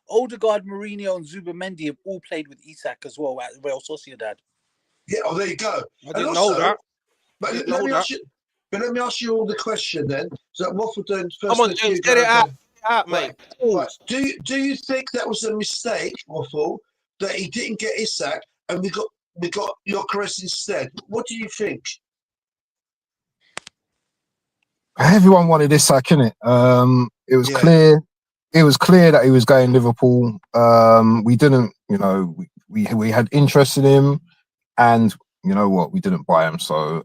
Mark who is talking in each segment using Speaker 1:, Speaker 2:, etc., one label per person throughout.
Speaker 1: Odegaard, Mourinho, and Zubamendi have all played with Isak as well at Real Sociedad.
Speaker 2: Yeah, oh, there you go.
Speaker 3: I didn't know that.
Speaker 2: But let me ask you all the question then. So Waffle doing first.
Speaker 3: Come on, James, get it out, mate.
Speaker 2: Right. Do you think that was a mistake, Waffle, that he didn't get Isak and we got Gyökeres instead? What do you think?
Speaker 4: Everyone wanted Isak, innit? It was clear. It was clear that he was going Liverpool. We didn't, we had interest in him, and you know what? We didn't buy him. So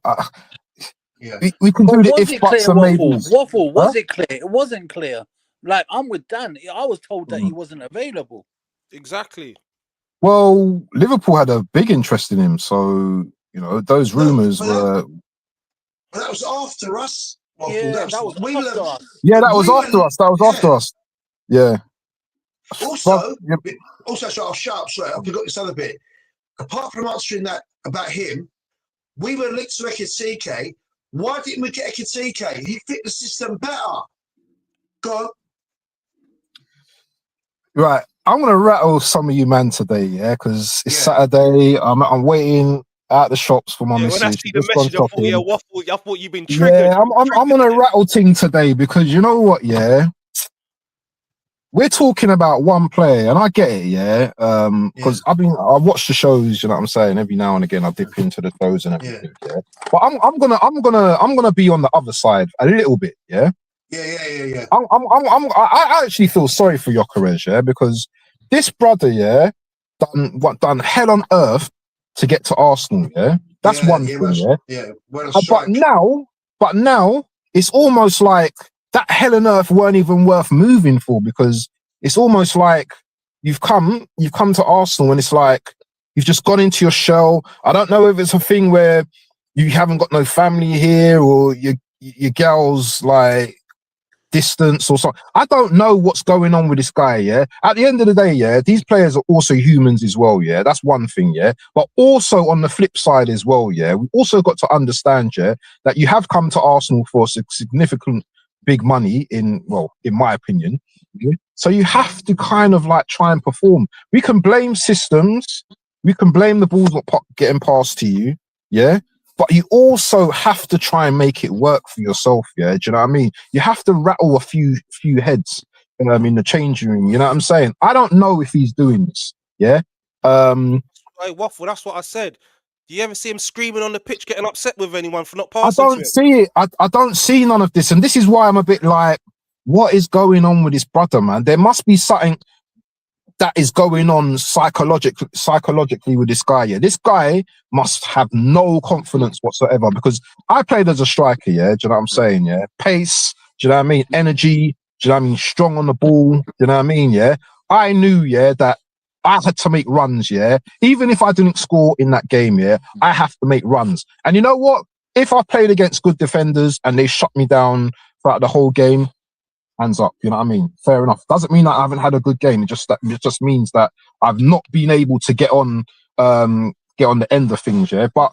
Speaker 4: we can do the if buts and maybes.
Speaker 1: Waffle, was it clear? It wasn't clear. Like, I'm with Dan. I was told that he wasn't available.
Speaker 3: Exactly.
Speaker 4: Well, Liverpool had a big interest in him, so those rumours were.
Speaker 2: That was after us. Waffle.
Speaker 1: Yeah, that was after us.
Speaker 4: Yeah, that was after us. That was after us. Yeah.
Speaker 2: Also, I'll shut up. Sorry, I forgot this other bit. Apart from answering that about him, we were linked to Ekitike. Why didn't we get Ekitike? He fit the system better. Go on.
Speaker 4: Right, I'm gonna rattle some of you man today, because it's Saturday. I'm waiting at the shops for my message.
Speaker 3: When I see the message, I thought you've been triggered.
Speaker 4: Yeah, I'm on a rattle thing today because you know what? Yeah, we're talking about one player, and I get it. Because I watch the shows. You know what I'm saying? Every now and again, I dip into the shows and everything. Yeah, but I'm gonna be on the other side a little bit. Yeah.
Speaker 2: Yeah.
Speaker 4: I actually feel sorry for Gyökeres, because this brother, done hell on earth to get to Arsenal. Yeah, that's one thing. But now it's almost like that hell on earth weren't even worth moving for, because it's almost like you've come to Arsenal and it's like you've just gone into your shell. I don't know if it's a thing where you haven't got no family here, or your girl's like distance or something. I don't know what's going on with this guy. At the end of the day, these players are also humans as well. That's one thing. But also on the flip side as well, we also got to understand that you have come to Arsenal for significant big money in my opinion. So you have to kind of like try and perform. We can blame systems, we can blame the balls not getting past to you, but you also have to try and make it work for yourself. Do you know what I mean? You have to rattle a few heads in the changing room. You know what I'm saying? I don't know if he's doing this.
Speaker 3: Hey, Waffle, that's what I said. Do you ever see him screaming on the pitch, getting upset with anyone for not passing?
Speaker 4: I don't see it. I don't see none of this, and this is why I'm a bit like, what is going on with this brother, man? There must be something that is going on psychologically with this guy. This guy must have no confidence whatsoever, because I played as a striker. Do you know what I'm saying? Pace. Do you know what I mean? Energy. Do you know what I mean? Strong on the ball. Do you know what I mean? I knew that I had to make runs. Even if I didn't score in that game, I have to make runs. And you know what? If I played against good defenders and they shut me down throughout the whole game, hands up, you know what I mean? Fair enough. Doesn't mean that I haven't had a good game. It just means that I've not been able to get on the end of things. But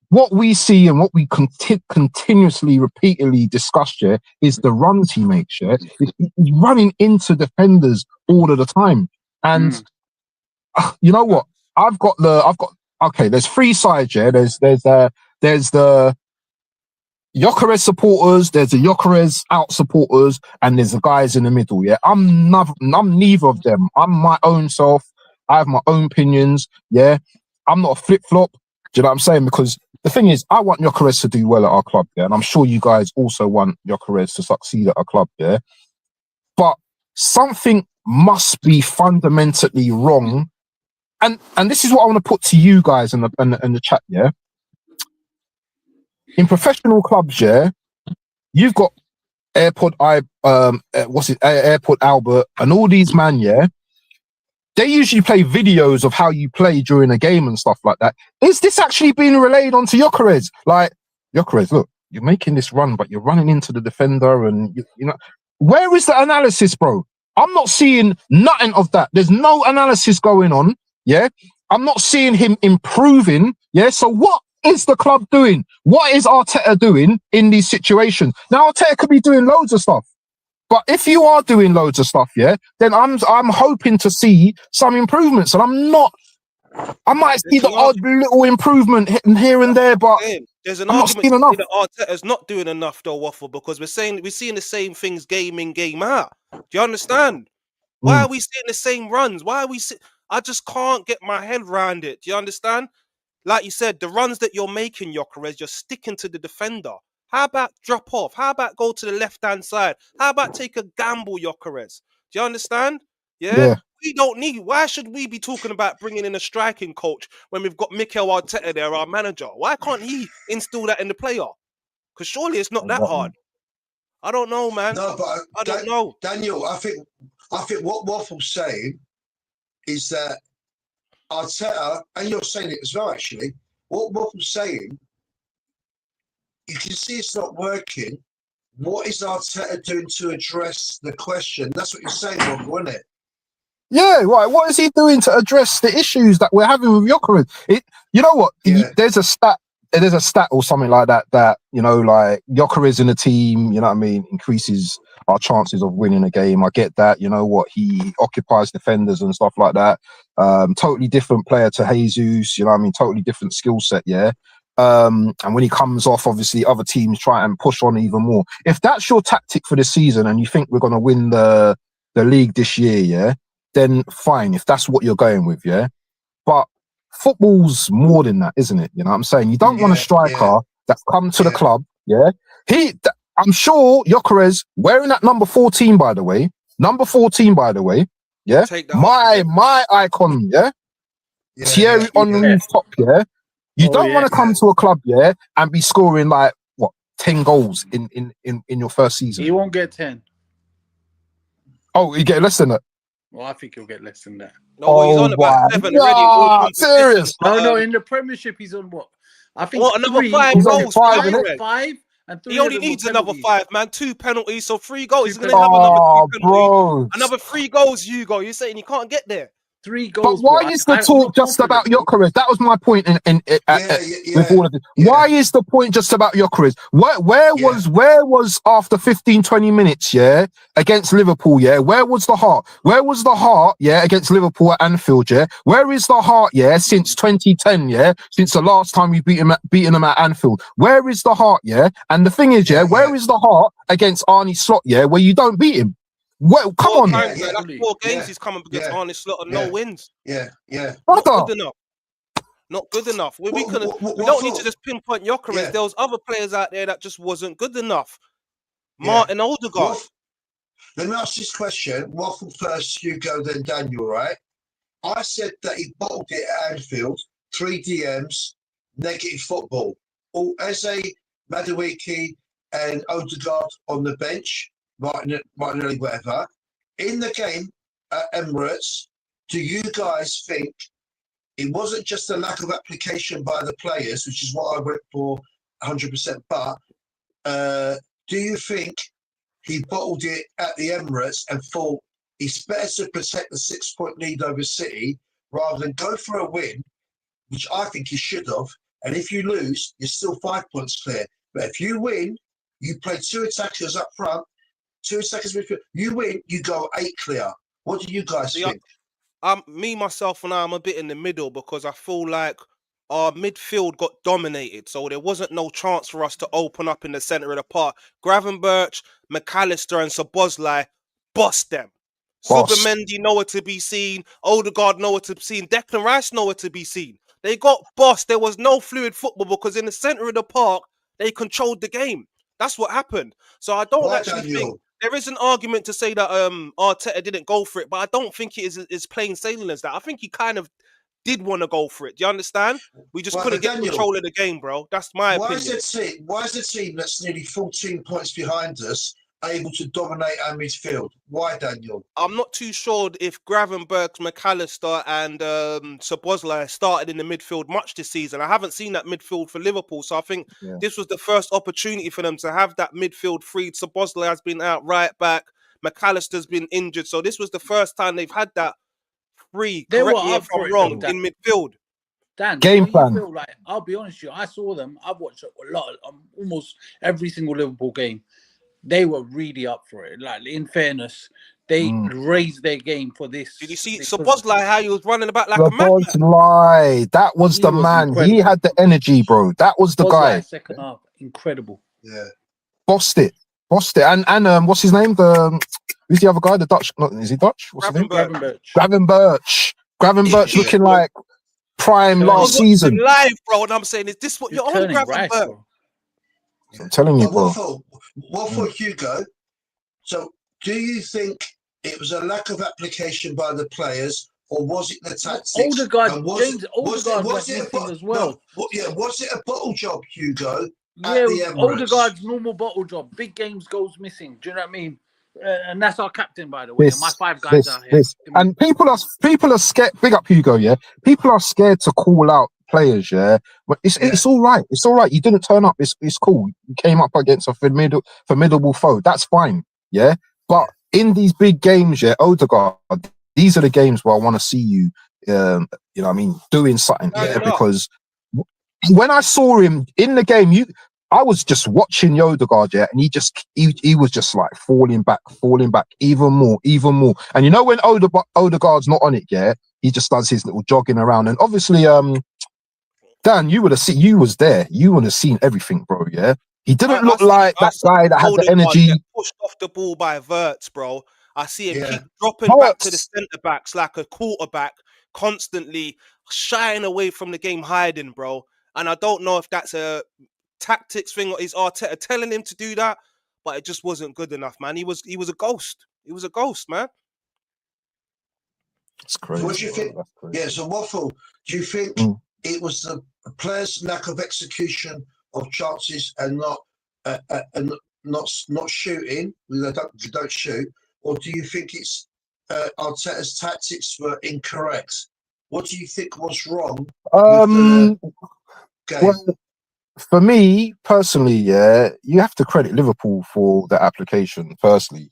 Speaker 4: what we see and what we continuously, repeatedly discuss is the runs he makes. He's running into defenders all of the time. And you know what? There's three sides. There's the Gyökeres supporters, there's the Gyökeres out supporters, and there's the guys in the middle. I'm neither of them. I'm my own self. I have my own opinions. I'm not a flip-flop. Do you know what I'm saying? Because the thing is, I want Gyökeres to do well at our club, and I'm sure you guys also want Gyökeres to succeed at our club, But something must be fundamentally wrong, and this is what I want to put to you guys in the chat. In professional clubs, you've got Airport Albert and all these man, they usually play videos of how you play during a game and stuff like that. Is this actually being relayed onto Gyökeres? Like, Gyökeres, look, you're making this run, but you're running into the defender, and you know, where is the analysis, bro? I'm not seeing nothing of that. There's no analysis going on. I'm not seeing him improving. So what is the club doing? What is Arteta doing in these situations? Now, Arteta could be doing loads of stuff, But if you are doing loads of stuff, yeah, then I'm hoping to see some improvements, and I might see the odd little improvement here and there, but
Speaker 3: there's an
Speaker 4: I'm not
Speaker 3: argument
Speaker 4: seeing
Speaker 3: to
Speaker 4: enough.
Speaker 3: say that Arteta's not doing enough though, Waffle, because we're seeing the same things game in, game out. Do you understand? Why are we seeing the same runs? Why are we I just can't get my head around it. Do you understand? Like you said, the runs that you're making, Gyökeres, you're sticking to the defender. How about drop off? How about go to the left-hand side? How about take a gamble, Gyökeres? Do you understand? Yeah? We don't need... Why should we be talking about bringing in a striking coach when we've got Mikel Arteta there, our manager? Why can't he instill that in the player? Because surely it's not that hard. I don't know, man.
Speaker 2: No, but
Speaker 3: I don't know.
Speaker 2: Daniel, I think what Waffle's saying is that Arteta, and you're saying it as well, actually, what Waffle's saying, you can see it's not working. What is Arteta doing to address the question? That's what you're saying, Waffle, isn't it?
Speaker 4: Yeah, right. What is he doing to address the issues that we're having with Gyökeres? You know what?
Speaker 2: Yeah.
Speaker 4: There's a stat or something like that, you know, like Gyökeres in the team, you know what I mean, increases our chances of winning a game. I get that, you know what, he occupies defenders and stuff like that. Totally different player to Jesus, you know what I mean, totally different skill set, yeah. And when he comes off, obviously other teams try and push on even more. If that's your tactic for the season and you think we're going to win the league this year, yeah, then fine, if that's what you're going with, yeah. But football's more than that, isn't it? You know what I'm saying? You don't want a striker that's come to the club, yeah? I'm sure Gyökeres, wearing that number 14, by the way, yeah? My icon, yeah? Thierry Henry's top, yeah? You don't want to come to a club, yeah, and be scoring like, what, 10 goals in your first season?
Speaker 1: He won't get 10.
Speaker 4: Oh, you get less than that?
Speaker 1: Well, I think he'll get less than that.
Speaker 3: No, he's on about 7 already.
Speaker 4: Serious?
Speaker 1: No, in the Premiership, he's on what? I think
Speaker 3: another 5 goals.
Speaker 1: 5 and 3.
Speaker 3: He only needs another 5, man. 2 penalties, so 3 goals. He's going to have another 2 penalties.
Speaker 4: Bro.
Speaker 3: Another 3 goals, Hugo. You're saying you can't get there.
Speaker 1: 3 goals.
Speaker 4: But why is the talk just about Gyökeres? That was my point with all of this. Why is the point just about Gyökeres? Where was after 15, 20 minutes, yeah, against Liverpool, yeah? Where was the heart? Where was the heart, yeah, against Liverpool at Anfield, yeah? Where is the heart, yeah, since 2010, yeah? Since the last time we beaten them at Anfield. Where is the heart, yeah? And the thing is, yeah, where is the heart against Arne Slot, yeah, where you don't beat him? Well, come on.
Speaker 3: That's 4 games he's come up against Arne Slot and no wins.
Speaker 4: Brother.
Speaker 3: Not good enough. We don't need to just pinpoint Gyökeres. There was other players out there that just wasn't good enough. Martin Odegaard.
Speaker 2: Let me ask this question. Waffle first, Hugo, then Daniel, right? I said that he bottled it at Anfield, 3 DMs, negative football. All Eze, Madueke, and Odegaard on the bench. Martinelli, whatever. In the game at Emirates, do you guys think it wasn't just a lack of application by the players, which is what I went for 100%, but do you think he bottled it at the Emirates and thought it's better to protect the 6-point lead over City rather than go for a win, which I think he should have, and if you lose, you're still 5 points clear. But if you win, you play 2 attackers up front, 2 seconds midfield. You win, you go 8 clear. What do you guys think?
Speaker 3: Me, myself, and I'm a bit in the middle because I feel like our midfield got dominated. So there wasn't no chance for us to open up in the centre of the park. Gravenberch, McAllister, and Szoboszlai bossed them. Zubimendi nowhere to be seen. Odegaard nowhere to be seen. Declan Rice nowhere to be seen. They got bossed. There was no fluid football because in the centre of the park, they controlled the game. That's what happened. So I don't think... There is an argument to say that Arteta didn't go for it, but I don't think it is plain sailing as that. I think he kind of did want to go for it. Do you understand? We just couldn't get control of the game, bro. That's my opinion.
Speaker 2: Why is the team that's nearly 14 points behind us able to dominate our midfield? Why, Daniel?
Speaker 3: I'm not too sure if Gravenberch, McAllister and Szoboszlai started in the midfield much this season. I haven't seen that midfield for Liverpool, so I think this was the first opportunity for them to have that midfield freed. Szoboszlai has been out right back. McAllister's been injured, so this was the first time they've had that free. Correct me if I'm wrong, in midfield.
Speaker 1: Dan,
Speaker 4: game plan.
Speaker 1: Feel like, I'll be honest with you, I saw them. I've watched a lot, almost every single Liverpool game. they were really up for it. Like, in fairness, they raised their game for this.
Speaker 3: Did you see
Speaker 1: because
Speaker 3: Sabozlai, how he was running about like
Speaker 4: The
Speaker 3: a madman?
Speaker 4: Bozlai, that was
Speaker 1: He
Speaker 4: the
Speaker 1: was
Speaker 4: man. He
Speaker 1: incredible.
Speaker 4: had the energy, bro. That was the guy.
Speaker 1: Second half, incredible.
Speaker 2: Yeah.
Speaker 4: Bossed it. And what's his name? Who's the other guy? The Dutch? Not, is he Dutch? What's his name?
Speaker 1: Gravenberch.
Speaker 4: Gravenberch looking like prime
Speaker 1: I
Speaker 3: I
Speaker 4: last
Speaker 3: was
Speaker 4: season.
Speaker 3: watching live, bro, and I'm saying, is this what
Speaker 1: He's
Speaker 3: you're on,
Speaker 1: turning
Speaker 3: Gravenberch?
Speaker 1: right, bro.
Speaker 4: I'm telling you, bro.
Speaker 2: What for Hugo? So, do you think it was a lack of application by the players, or was it the tactics?
Speaker 1: Odegaard,
Speaker 2: Was
Speaker 1: Odegaard went missing as well.
Speaker 2: Was it a bottle job, Hugo?
Speaker 1: Yeah, Odegaard's normal bottle job. Big games goes missing. Do you know what I mean? And that's our captain, by the way. My 5 guys out here.
Speaker 4: And people are scared. Big up Hugo, yeah. People are scared to call out players, yeah. But it's all right. It's all right. You didn't turn up. It's cool. You came up against a formidable foe. That's fine, yeah. But in these big games, yeah, Odegaard, these are the games where I want to see you. You know what I mean, doing something, yeah. Because when I saw him in the game, I was just watching Odegaard, yeah, and he was just like falling back even more. And you know when Odegaard's not on it, yeah, he just does his little jogging around. And obviously, Dan, you was there. You would have seen everything, bro. Yeah, he didn't look like that guy that had the energy.
Speaker 3: Pushed off the ball by Wirtz, bro. I see him keep dropping back to the centre backs like a quarterback, constantly shying away from the game, hiding, bro. And I don't know if that's a tactics thing or is Arteta telling him to do that, but it just wasn't good enough, man. He was a ghost. He was a ghost, man.
Speaker 4: It's crazy.
Speaker 2: So what do you think? Yeah, so Waffle, do you think it was the players' lack of execution of chances and not shooting? They don't shoot, or do you think it's Arteta's tactics were incorrect? What do you think was wrong?
Speaker 4: Well, for me personally, yeah, you have to credit Liverpool for the application. Firstly,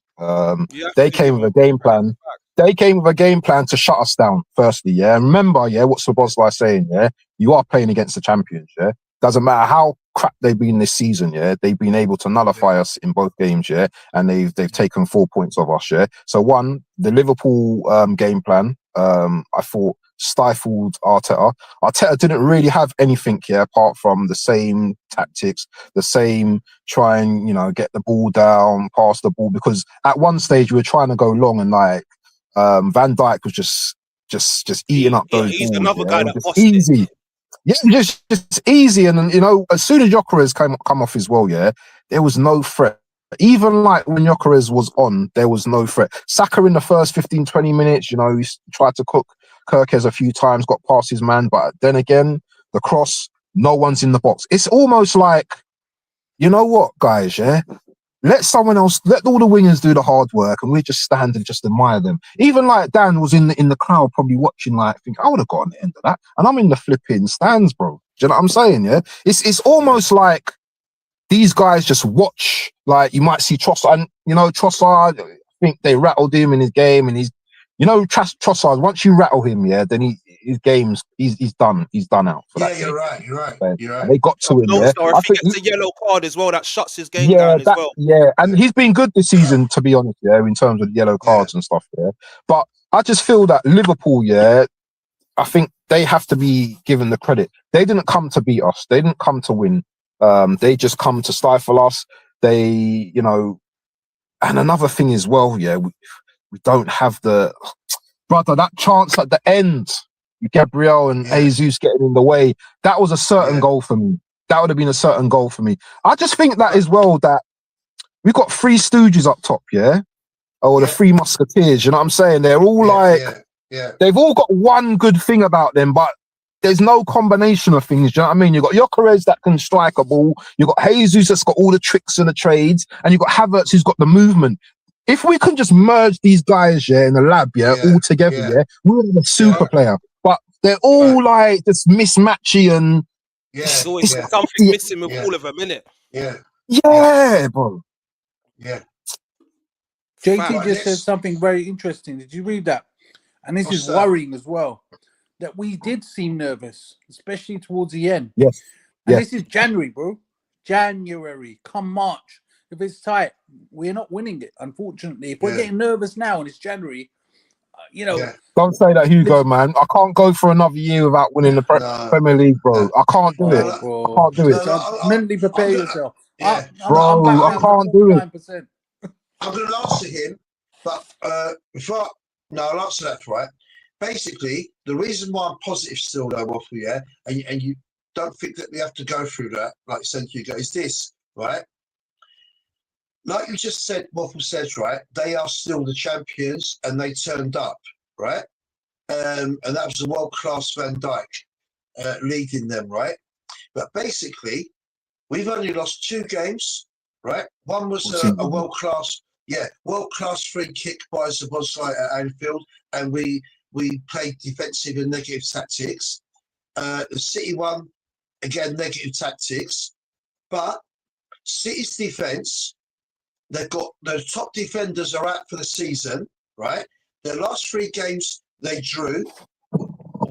Speaker 4: they came with a game plan. They came with a game plan to shut us down. Firstly, yeah. And remember, yeah, what's the boss like saying? Yeah, you are playing against the champions. Yeah, doesn't matter how crap they've been this season. Yeah, they've been able to nullify us in both games. Yeah, and they've taken 4 points off us. Yeah. So the Liverpool game plan, I thought stifled Arteta. Arteta didn't really have anything here apart from the same tactics, the same try and, you know, get the ball down, pass the ball, because at one stage we were trying to go long and like Van Dijk was just eating up those
Speaker 3: he's
Speaker 4: balls.
Speaker 3: Another guy that
Speaker 4: just easy. Yeah, just easy. And you know, as soon as Gyökeres come off as well, yeah, there was no threat. Even like when Gyökeres was on, there was no threat. Saka in the first 15-20 minutes, you know, he tried to cook Kirkes a few times, got past his man, but then again, the cross, no one's in the box. It's almost like, you know what, guys, yeah? Let someone else, let all the wingers do the hard work, and we just stand and just admire them. Even like Dan was in the crowd, probably watching, like, think I would have got on the end of that, and I'm in the flipping stands, bro. Do you know what I'm saying? Yeah, it's almost like these guys just watch. Like you might see Trossard, and you know Trossard. I think they rattled him in his game, and he's, you know, Trossard. Once you rattle him, yeah, then his game's he's done. He's done out. For that
Speaker 2: you're right.
Speaker 4: And they got to him. Yeah,
Speaker 3: I think it's a yellow card as well that shuts his game down as well.
Speaker 4: Yeah, and he's been good this season, to be honest. Yeah, in terms of yellow cards and stuff. Yeah, but I just feel that Liverpool, yeah, I think they have to be given the credit. They didn't come to beat us. They didn't come to win. They just come to stifle us. They, you know, and another thing as well, yeah, we don't have that chance at the end. Gabriel and Jesus getting in the way. That was a certain goal for me. That would have been a certain goal for me. I just think that as well, that we've got 3 stooges up top, yeah? Or the 3 musketeers, you know what I'm saying? They're all they've all got one good thing about them, but there's no combination of things, do you know what I mean? You've got Gyökeres that can strike a ball, you've got Jesus that's got all the tricks and the trades, and you've got Havertz who's got the movement. If we can just merge these guys, in the lab, all together, we're a super player. But they're all like just mismatchy and
Speaker 3: there's always something missing with all of them, innit?
Speaker 4: Yeah, bro.
Speaker 2: Yeah.
Speaker 1: JT just said something very interesting. Did you read that? And this is worrying as well. That we did seem nervous, especially towards the end.
Speaker 4: Yes.
Speaker 1: And this is January, bro. January. Come March, if it's tight, we're not winning it. Unfortunately, if we're getting nervous now and it's January, you know.
Speaker 4: Don't say that, Hugo, man. I can't go for another year without winning the Premier League, bro. I can't do it.
Speaker 1: Bro.
Speaker 4: I can't do it.
Speaker 1: Mentally prepare yourself.
Speaker 2: Yeah.
Speaker 4: Bro, I can't do it.
Speaker 2: I'm going to answer him, but I'll answer that, right? Basically, the reason why I'm positive still, though, Waffle, yeah, and you don't think that we have to go through that, like you said, Hugo, is this, right? Like you just said, Waffle says, right, they are still the champions and they turned up, right? And that was the world-class Van Dijk leading them, right? But basically, we've only lost 2 games, right? One was a world-class free kick by Szoboszlai at Anfield, and we played defensive and negative tactics. The City one, again, negative tactics. But City's defence, they've got the top defenders are out for the season, right? Their last 3 games they drew.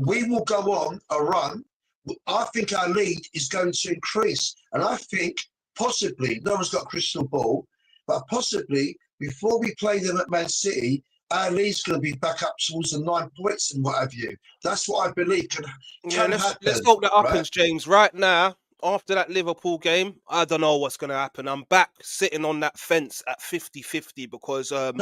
Speaker 2: We will go on a run. I think our lead is going to increase, and I think possibly, no one's got a crystal ball, but possibly before we play them at Man City, our lead's going to be back up towards the 9 points and what have you. That's what I believe can happen.
Speaker 3: Let's hope that happens, right? James. Right now, after that Liverpool game, I don't know what's going to happen. I'm back sitting on that fence at 50-50 because that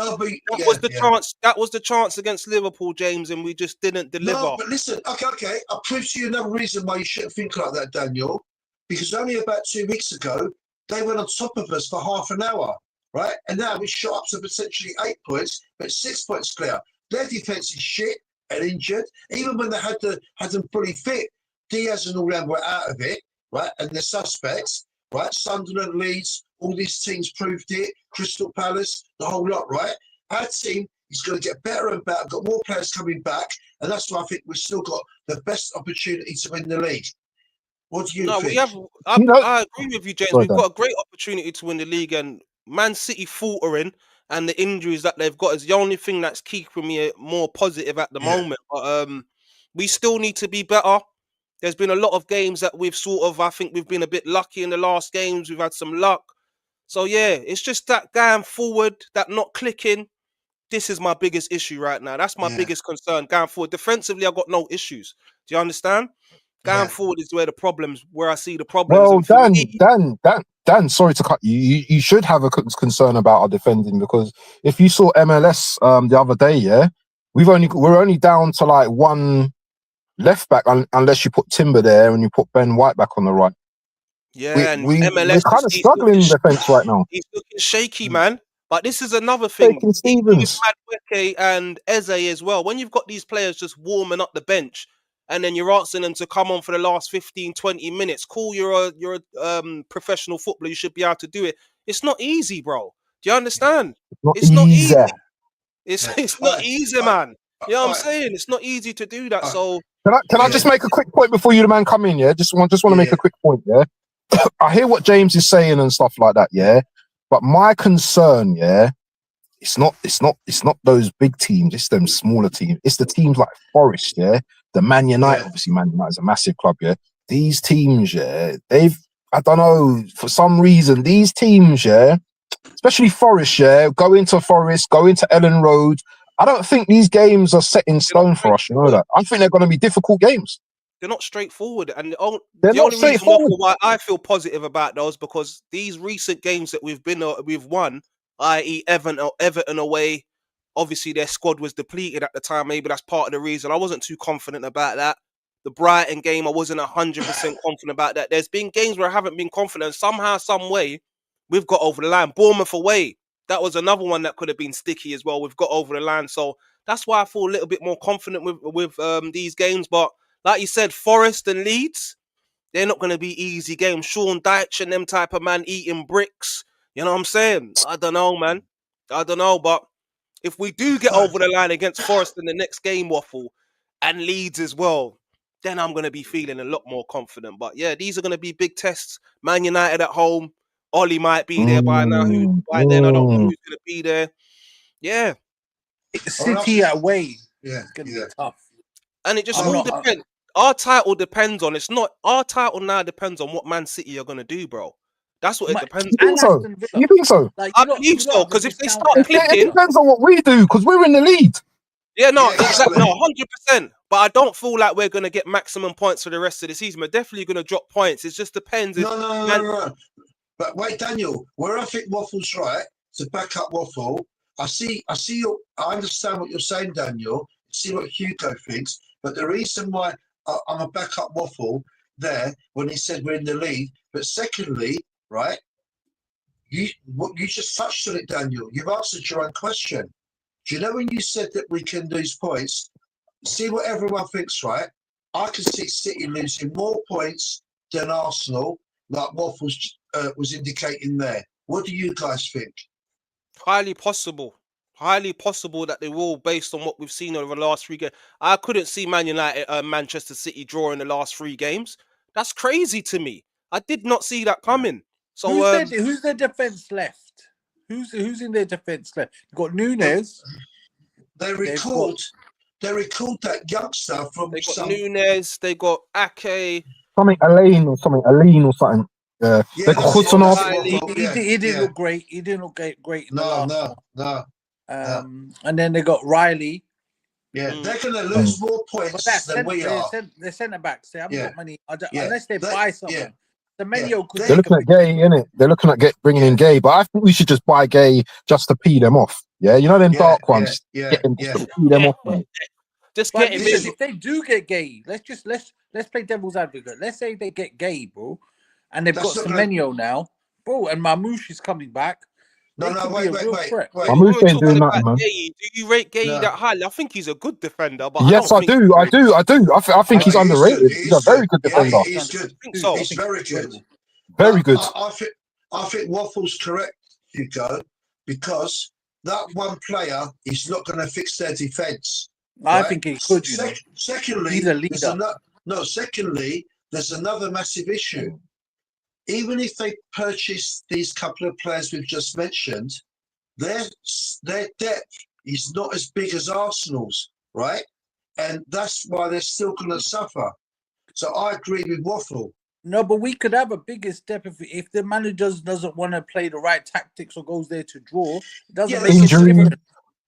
Speaker 3: was the chance against Liverpool, James, and we just didn't deliver.
Speaker 2: No, but listen, okay, I'll prove to you another reason why you shouldn't think like that, Daniel, because only about 2 weeks ago, they went on top of us for half an hour, right? And now we shot up to potentially 8 points, but 6 points clear. Their defence is shit and injured. Even when they had them fully fit, Diaz and all them were out of it. Right, and the suspects, right? Sunderland, Leeds, all these teams proved it. Crystal Palace, the whole lot, right? Our team is going to get better and better. Got more players coming back, and that's why I think we've still got the best opportunity to win the league. What do you think?
Speaker 3: I agree with you, James. We've got a great opportunity to win the league, and Man City faltering and the injuries that they've got is the only thing that's keeping me more positive at the moment. But we still need to be better. There's been a lot of games that I think we've been a bit lucky in the last games. We've had some luck. So, yeah, it's just that going forward, that not clicking. This is my biggest issue right now. That's my biggest concern going forward. Defensively, I've got no issues. Do you understand? Going forward is where I see the problems.
Speaker 4: Well, Dan, sorry to cut you. You should have a concern about our defending, because if you saw MLS the other day, we're only down to like 1 left back, unless you put Timber there and you put Ben White back on the right.
Speaker 3: Yeah,
Speaker 4: we're kind of struggling in defence right now.
Speaker 3: He's looking shaky, man. But this is another thing.
Speaker 4: Stevens
Speaker 3: and Eze as well. When you've got these players just warming up the bench, and then you're asking them to come on for the last 15, 20 minutes. Cool, you're a professional footballer. You should be able to do it. It's not easy, bro. Do you understand?
Speaker 4: It's not easy.
Speaker 3: It's not easy, man. You know what I'm saying? It's not easy to do that. So
Speaker 4: can I just make a quick point before you, the man, come in? Yeah, just want to make a quick point. Yeah, I hear what James is saying and stuff like that. Yeah, but my concern, it's not those big teams. It's them smaller teams. It's the teams like Forest. Yeah, the Man United. Obviously, Man United is a massive club. Yeah, these teams. Yeah, I don't know, for some reason these teams. Yeah, especially Forest. Yeah, go into Ellen Road. I don't think these games are set in stone for us. You know that. I think they're going to be difficult games.
Speaker 3: They're not straightforward, and the only reason why I feel positive about those, because these recent games that we've won, i.e. Everton away, obviously their squad was depleted at the time. Maybe that's part of the reason. I wasn't too confident about that. The Brighton game, I wasn't 100% confident about that. There's been games where I haven't been confident. Somehow, some way, we've got over the line. Bournemouth away. That was another one that could have been sticky as well. We've got over the line. So that's why I feel a little bit more confident with these games. But like you said, Forest and Leeds, they're not going to be easy games. Sean Dyche and them type of man eating bricks. You know what I'm saying? I don't know, man. I don't know. But if we do get over the line against Forest in the next game, Waffle, and Leeds as well, then I'm going to be feeling a lot more confident. But yeah, these are going to be big tests. Man United at home. Ollie might be there by now. By then, I don't know who's going to be there. Yeah.
Speaker 1: City away.
Speaker 2: Yeah.
Speaker 1: It's going to be tough.
Speaker 3: And it just all depends. Our title depends on, our title now depends on what Man City are going to do, bro. That's what it depends
Speaker 4: You
Speaker 3: on.
Speaker 4: think so?
Speaker 1: Aston Villa.
Speaker 4: You think so?
Speaker 1: Like,
Speaker 3: I
Speaker 1: you lot-
Speaker 3: believe
Speaker 1: you
Speaker 3: so,
Speaker 1: lot
Speaker 3: because if they
Speaker 1: discount
Speaker 3: start
Speaker 1: that.
Speaker 4: It
Speaker 3: clicking,
Speaker 4: depends on what we do because we're in the lead.
Speaker 3: yeah, no,
Speaker 2: Yeah, exactly.
Speaker 3: exactly, no, 100%. But I don't feel like we're gonna get maximum points for the rest of the season. We're definitely gonna drop points. It just depends. If
Speaker 2: No. But wait, Daniel, where I think Waffle's right to back up Waffle, I understand what you're saying, Daniel. See what Hugo thinks, but the reason why I'm a backup Waffle there when he said we're in the lead, but secondly, right, you just touched on it, Daniel. You've answered your own question. Do you know when you said that we can lose points? See what everyone thinks, right? I can see City losing more points than Arsenal, like Waffles was indicating there. What do you guys think?
Speaker 3: highly possible that they will, based on what we've seen over the last 3 games. I couldn't see Man United, Manchester City draw in the last 3 games. That's crazy to me. I did not see that coming. So
Speaker 1: who's their defense left? Who's in their defense left? You've got Nunes.
Speaker 2: They recalled that youngster from
Speaker 3: they got
Speaker 2: some.
Speaker 3: Nunes, they got Ake.
Speaker 4: Aline or something.
Speaker 2: Yeah,
Speaker 4: They got Hudsonoff.
Speaker 1: He didn't look great. He didn't look great in the last one.
Speaker 2: No.
Speaker 1: And then they got Riley.
Speaker 2: Yeah, they're going to lose more
Speaker 1: But
Speaker 2: points than we are.
Speaker 1: They're centre backs. They haven't got money unless they
Speaker 2: They-
Speaker 1: buy someone.
Speaker 2: yeah.
Speaker 1: The Menyo could.
Speaker 4: They're looking at Gay, innit? They're looking at bringing in Gay, but I think we should just buy Gay just to pee them off. Yeah, you know them dark ones. Get them just to pee them off, man.
Speaker 3: Just
Speaker 1: But
Speaker 3: get him
Speaker 1: listen,
Speaker 3: in.
Speaker 1: if they do get Gay, let's play devil's advocate. Let's say they get Gay, bro, and they've
Speaker 2: That's
Speaker 1: got
Speaker 2: not
Speaker 1: Semenyo now, bro, and Mamouche is coming back.
Speaker 2: No,
Speaker 1: Wait.
Speaker 4: Mamouche ain't doing nothing, man.
Speaker 3: Gay, do you rate Gay that highly? I think he's a good defender, but
Speaker 4: Yes, I do. I think he's underrated. He's a very good defender.
Speaker 2: Yeah, he's good.
Speaker 3: So.
Speaker 2: He's very good.
Speaker 4: Very good.
Speaker 2: I think Waffle's correct, Hugo, because that one player is not going to fix their defence.
Speaker 1: I think he could.
Speaker 2: Secondly,
Speaker 1: he's a leader.
Speaker 2: Secondly, there's another massive issue. Even if they purchase these couple of players we've just mentioned, their depth is not as big as Arsenal's, right? And that's why they're still going to suffer. So I agree with Waffle.
Speaker 1: No, but we could have a bigger step if the manager doesn't want to play the right tactics or goes there to draw. It doesn't make
Speaker 4: injury.
Speaker 1: it different.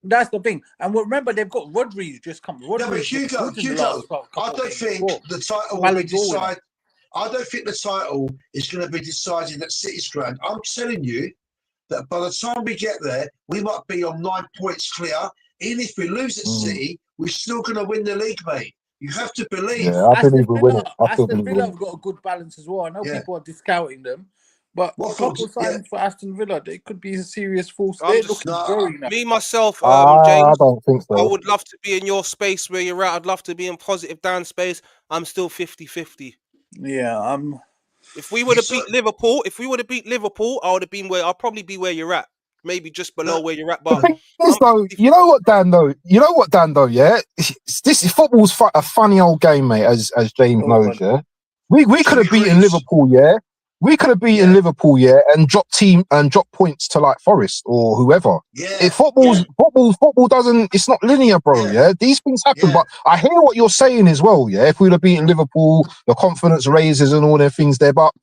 Speaker 1: That's the thing. And remember, they've got Rodri just come.
Speaker 2: No, but Hugo, I don't think the title will be decided. I don't think the title is going to be decided at City's ground. I'm telling you that by the time we get there, we might be on 9 points clear. Even if we lose at City, we're still going to win the league, mate. You have to believe.
Speaker 4: Yeah, I believe we win it.
Speaker 1: Aston Villa have got a good balance as well. I know people are discounting them, but a couple signings for Aston Villa, they could be a serious force. They're looking very nice.
Speaker 3: Me, myself, James,
Speaker 4: I don't think so.
Speaker 3: I would love to be in your space where you're at. I'd love to be in positive Dan space. I'm still 50-50.
Speaker 1: Yeah,
Speaker 3: If we would have beat Liverpool, I would have been I'll probably be where you're at. Maybe just below where you're at. But
Speaker 4: the thing is, though, you know what, Dan, though, yeah? This football's a funny old game, mate, as James knows, yeah? We could have beaten Liverpool, yeah? We could have beaten Liverpool, yeah, and drop points to like Forest or whoever.
Speaker 2: Yeah.
Speaker 4: Football doesn't. It's not linear, bro. Yeah, these things happen. But I hear what you're saying as well. Yeah, if we'd have beaten Liverpool, the confidence raises and all their things there. But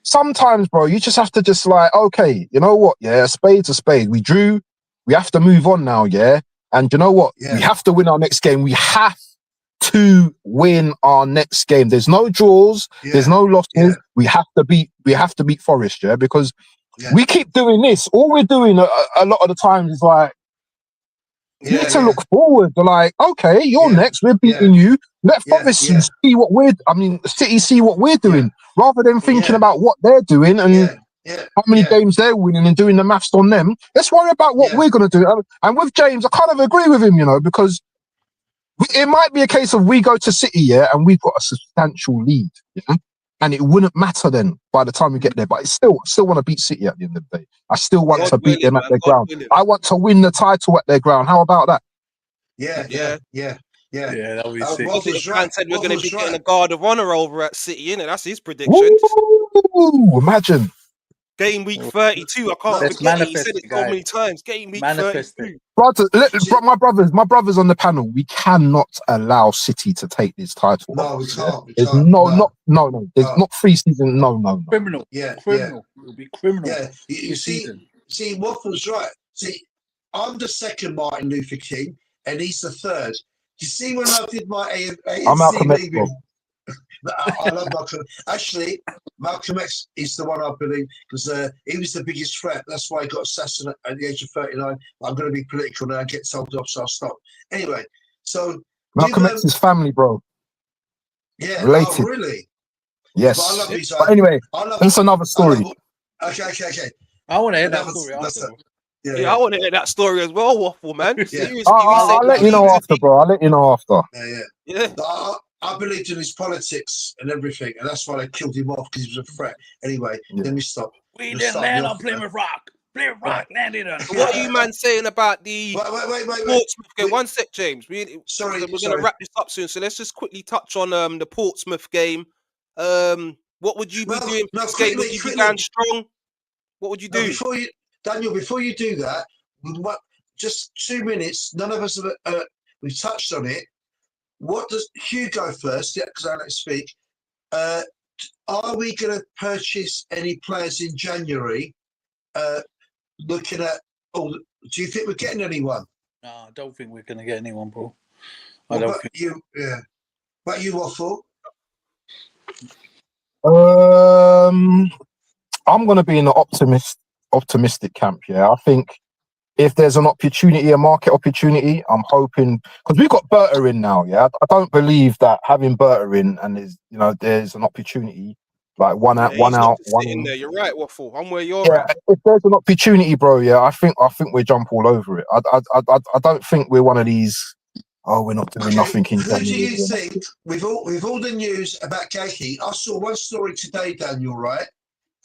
Speaker 4: sometimes, bro, you just have to just like, okay, you know what? Yeah, a spade's a spade. We drew. We have to move on now. Yeah, and you know what? We have to win our next game. We have to win our next game. There's no draws. There's no losses. We have to beat Forest, yeah, because we keep doing this. All we're doing a lot of the times is like you need to look forward. They're like, okay, you're next. We're beating you. Let Forest see what City see what we're doing, rather than thinking about what they're doing and how many games they're winning and doing the maths on them. Let's worry about what we're gonna do. And with James, I kind of agree with him, you know, because it might be a case of we go to City, and we've got a substantial lead, and it wouldn't matter then by the time we get there. But I still want to beat City at the end of the day. I still want to beat them at their ground. I want to win the title at their ground. How about that?
Speaker 2: Yeah.
Speaker 1: That would be sick.
Speaker 3: Man said we're going to be getting a guard of honor over at City, innit? That's his prediction.
Speaker 4: Ooh, imagine.
Speaker 3: Game week 32. I can't
Speaker 1: Let's
Speaker 3: forget it. He
Speaker 1: manifest
Speaker 3: said it
Speaker 1: it,
Speaker 3: so
Speaker 1: guys.
Speaker 3: many times. Game week
Speaker 1: Manifest
Speaker 3: 32.
Speaker 1: it.
Speaker 4: My brothers on the panel, we cannot allow City to take this title.
Speaker 2: No, we can't. We
Speaker 4: There's
Speaker 2: can't.
Speaker 4: no. There's
Speaker 2: No.
Speaker 4: not pre-season. No.
Speaker 1: Criminal.
Speaker 2: Yeah,
Speaker 1: Criminal. It'll be criminal.
Speaker 2: yeah. You
Speaker 1: this
Speaker 2: see,
Speaker 1: season.
Speaker 2: Waffle's right. See, I'm the second Martin Luther King, and he's the third. You see, when I did my
Speaker 4: I'm Malcolm
Speaker 2: ANC
Speaker 4: X, bro.
Speaker 2: leaving, I love Malcolm. Actually, Malcolm X is the one I believe because he was the biggest threat. That's why he got assassinated at the age of 39. I'm going to be political now. I get told off, so I'll stop. Anyway, so
Speaker 4: Malcolm X's family, bro.
Speaker 2: yeah,
Speaker 4: Related.
Speaker 2: oh, really?
Speaker 4: Yes.
Speaker 2: But I love his.
Speaker 4: But anyway, that's another story.
Speaker 2: Okay.
Speaker 1: I want to hear that story after.
Speaker 3: Yeah, I want to hear that story as well, Waffle, man.
Speaker 2: Yeah.
Speaker 3: Seriously,
Speaker 4: I'll let you know after, bro. I'll let you know after.
Speaker 2: Yeah. I believed in his politics and everything, and that's why they killed him off because he was a threat. Anyway, let me stop.
Speaker 1: We didn't land on Plymouth Rock. Plymouth Rock landed on.
Speaker 3: What are you, man, saying about the
Speaker 2: Wait.
Speaker 3: Portsmouth game? One sec, James.
Speaker 2: Sorry,
Speaker 3: we're going to wrap this up soon, so let's just quickly touch on the Portsmouth game. What would you be doing for this game? Would you be going strong? What would you do?
Speaker 2: Daniel, before you do that, just 2 minutes. None of us have we've touched on it. What does Hugo first? Yeah, because I let speak. Are we going to purchase any players in January? Looking at, do you think we're getting anyone?
Speaker 1: No, I don't think we're going to get anyone, bro.
Speaker 2: But you, Waffle.
Speaker 4: I'm going to be in the optimistic camp. Yeah, I think if there's an opportunity, a market opportunity, I'm hoping because we've got Berta in now. Yeah, I don't believe that having Berta in and there's an opportunity like one out.
Speaker 3: In there. You're right, Waffle. I'm where you're at.
Speaker 4: If there's an opportunity, bro, yeah, I think we jump all over it. I don't think we're one of these. Oh, we're not doing nothing in January.
Speaker 2: Who do you think with all the news about Gakey? I saw one story today, Daniel, right?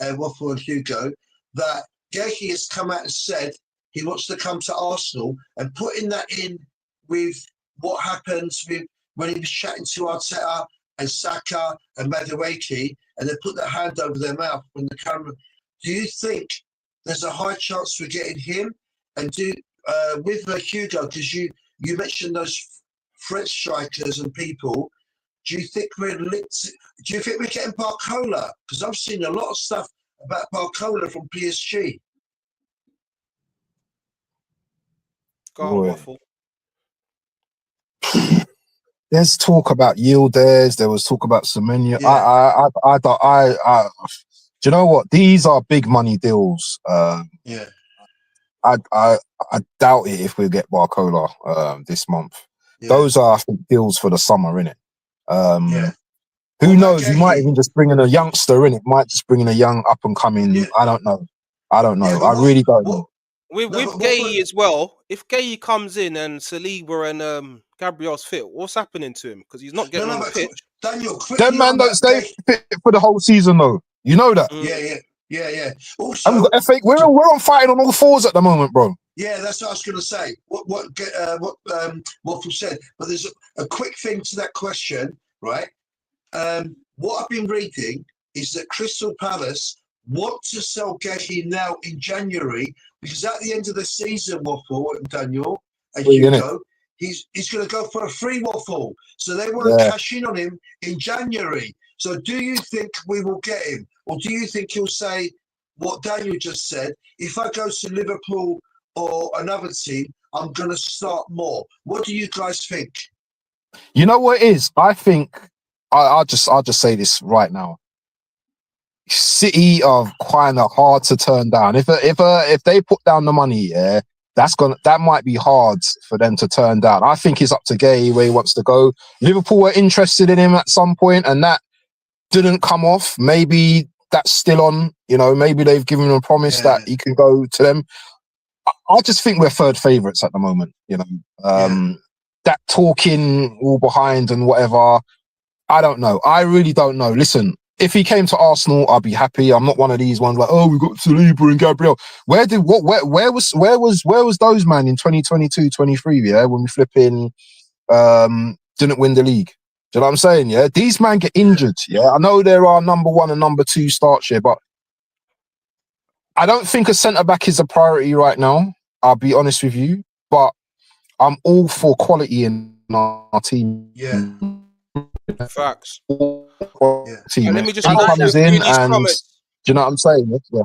Speaker 2: Waffle and Hugo, that Gakey has come out and said he wants to come to Arsenal, and putting that in with what happens with when he was chatting to Arteta and Saka and Madueke, and they put their hand over their mouth when the camera. Do you think there's a high chance we're getting him? And with Hugo, because you mentioned those French strikers and people. Do you think we're linked? Do you think we're getting Barcola? Because I've seen a lot of stuff about Barcola from PSG.
Speaker 3: Go on, Waffle.
Speaker 4: There's talk about Yildiz. There was talk about Semenyo.
Speaker 2: Yeah.
Speaker 4: Do you know what? These are big money deals.
Speaker 2: Yeah.
Speaker 4: I doubt it if we get Barcola this month. Yeah. Those are, I think, deals for the summer, innit? Who knows? You might even just bring in a youngster, innit? Might just bring in a young up and coming. Yeah. I don't know. Yeah, I really don't know.
Speaker 3: With Gay as well, if Gay comes in and Saliba and Gabriel's fit, what's happening to him? Because he's not getting on the pitch.
Speaker 2: Daniel,
Speaker 4: them man don't stay fit for the whole season, though. You know that.
Speaker 2: Yeah. Also,
Speaker 4: and we've got FA, we're on fighting on all fours at the moment, bro.
Speaker 2: Yeah, that's what I was going to say. What Waffle said, but there's a quick thing to that question, right? What I've been reading is that Crystal Palace want to sell Gakey now in January because at the end of the season, Waffle and Daniel and Hugo, he's going to go for a free, Waffle. So they want to cash in on him in January. So do you think we will get him? Or do you think he'll say what Daniel just said? If I go to Liverpool or another team, I'm going to start more. What do you guys think?
Speaker 4: You know what it is? I think I'll just say this right now. City are kind of hard to turn down. If they put down the money, that might be hard for them to turn down. I think it's up to Gay where he wants to go. Liverpool were interested in him at some point, and that didn't come off. Maybe that's still on. Maybe they've given him a promise that he can go to them. I just think we're third favourites at the moment. That talking all behind and whatever. I don't know. I really don't know. Listen, if he came to Arsenal, I'd be happy. I'm not one of these ones like, oh, we've got Saliba and Gabriel. Where was those man in 2022, 23? Yeah, when we flipping didn't win the league. Do you know what I'm saying? Yeah, these men get injured. Yeah, I know there are number 1 and number 2 starts here, but I don't think a centre-back is a priority right now. I'll be honest with you. But I'm all for quality in our team.
Speaker 2: Yeah.
Speaker 3: Facts.
Speaker 4: Team.
Speaker 3: Let me just
Speaker 4: He
Speaker 3: go through a
Speaker 4: comes
Speaker 3: few
Speaker 4: in
Speaker 3: of these
Speaker 4: and...
Speaker 3: comments.
Speaker 4: Do you know what I'm saying? Yeah.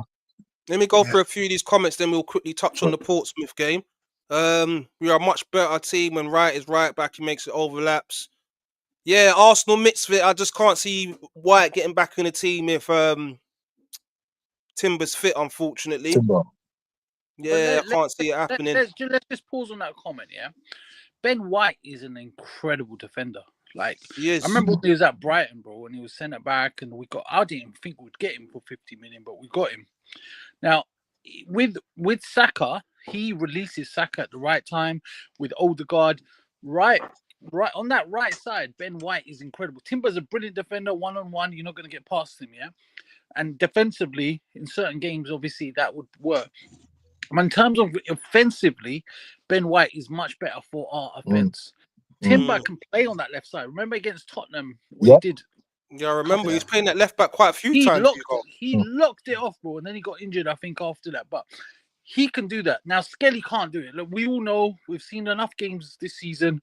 Speaker 3: Let me go through a few of these comments, then we'll quickly touch on the Portsmouth game. We are a much better team when Wright is right back. He makes it overlaps. Yeah, Arsenal Mitzvah. I just can't see White getting back in the team if Timber's fit, unfortunately.
Speaker 4: Timber.
Speaker 3: Yeah, I can't see it happening.
Speaker 1: Let's just pause on that comment, yeah? Ben White is an incredible defender. Like, I remember when he was at Brighton, bro, and he was sent back, and I didn't think we'd get him for 50 million, but we got him. Now, with Saka, he releases Saka at the right time. With Odegaard, right on that right side, Ben White is incredible. Timber's a brilliant defender, one-on-one. You're not going to get past him, yeah? And defensively, in certain games, obviously, that would work. In terms of offensively, Ben White is much better for our offense. Timber can play on that left side. Remember against Tottenham, he did.
Speaker 3: Yeah, I remember he's playing that left back quite a few times.
Speaker 1: He locked it off, bro, and then he got injured, I think, after that. But he can do that. Now, Skelly can't do it. Look, we all know, we've seen enough games this season.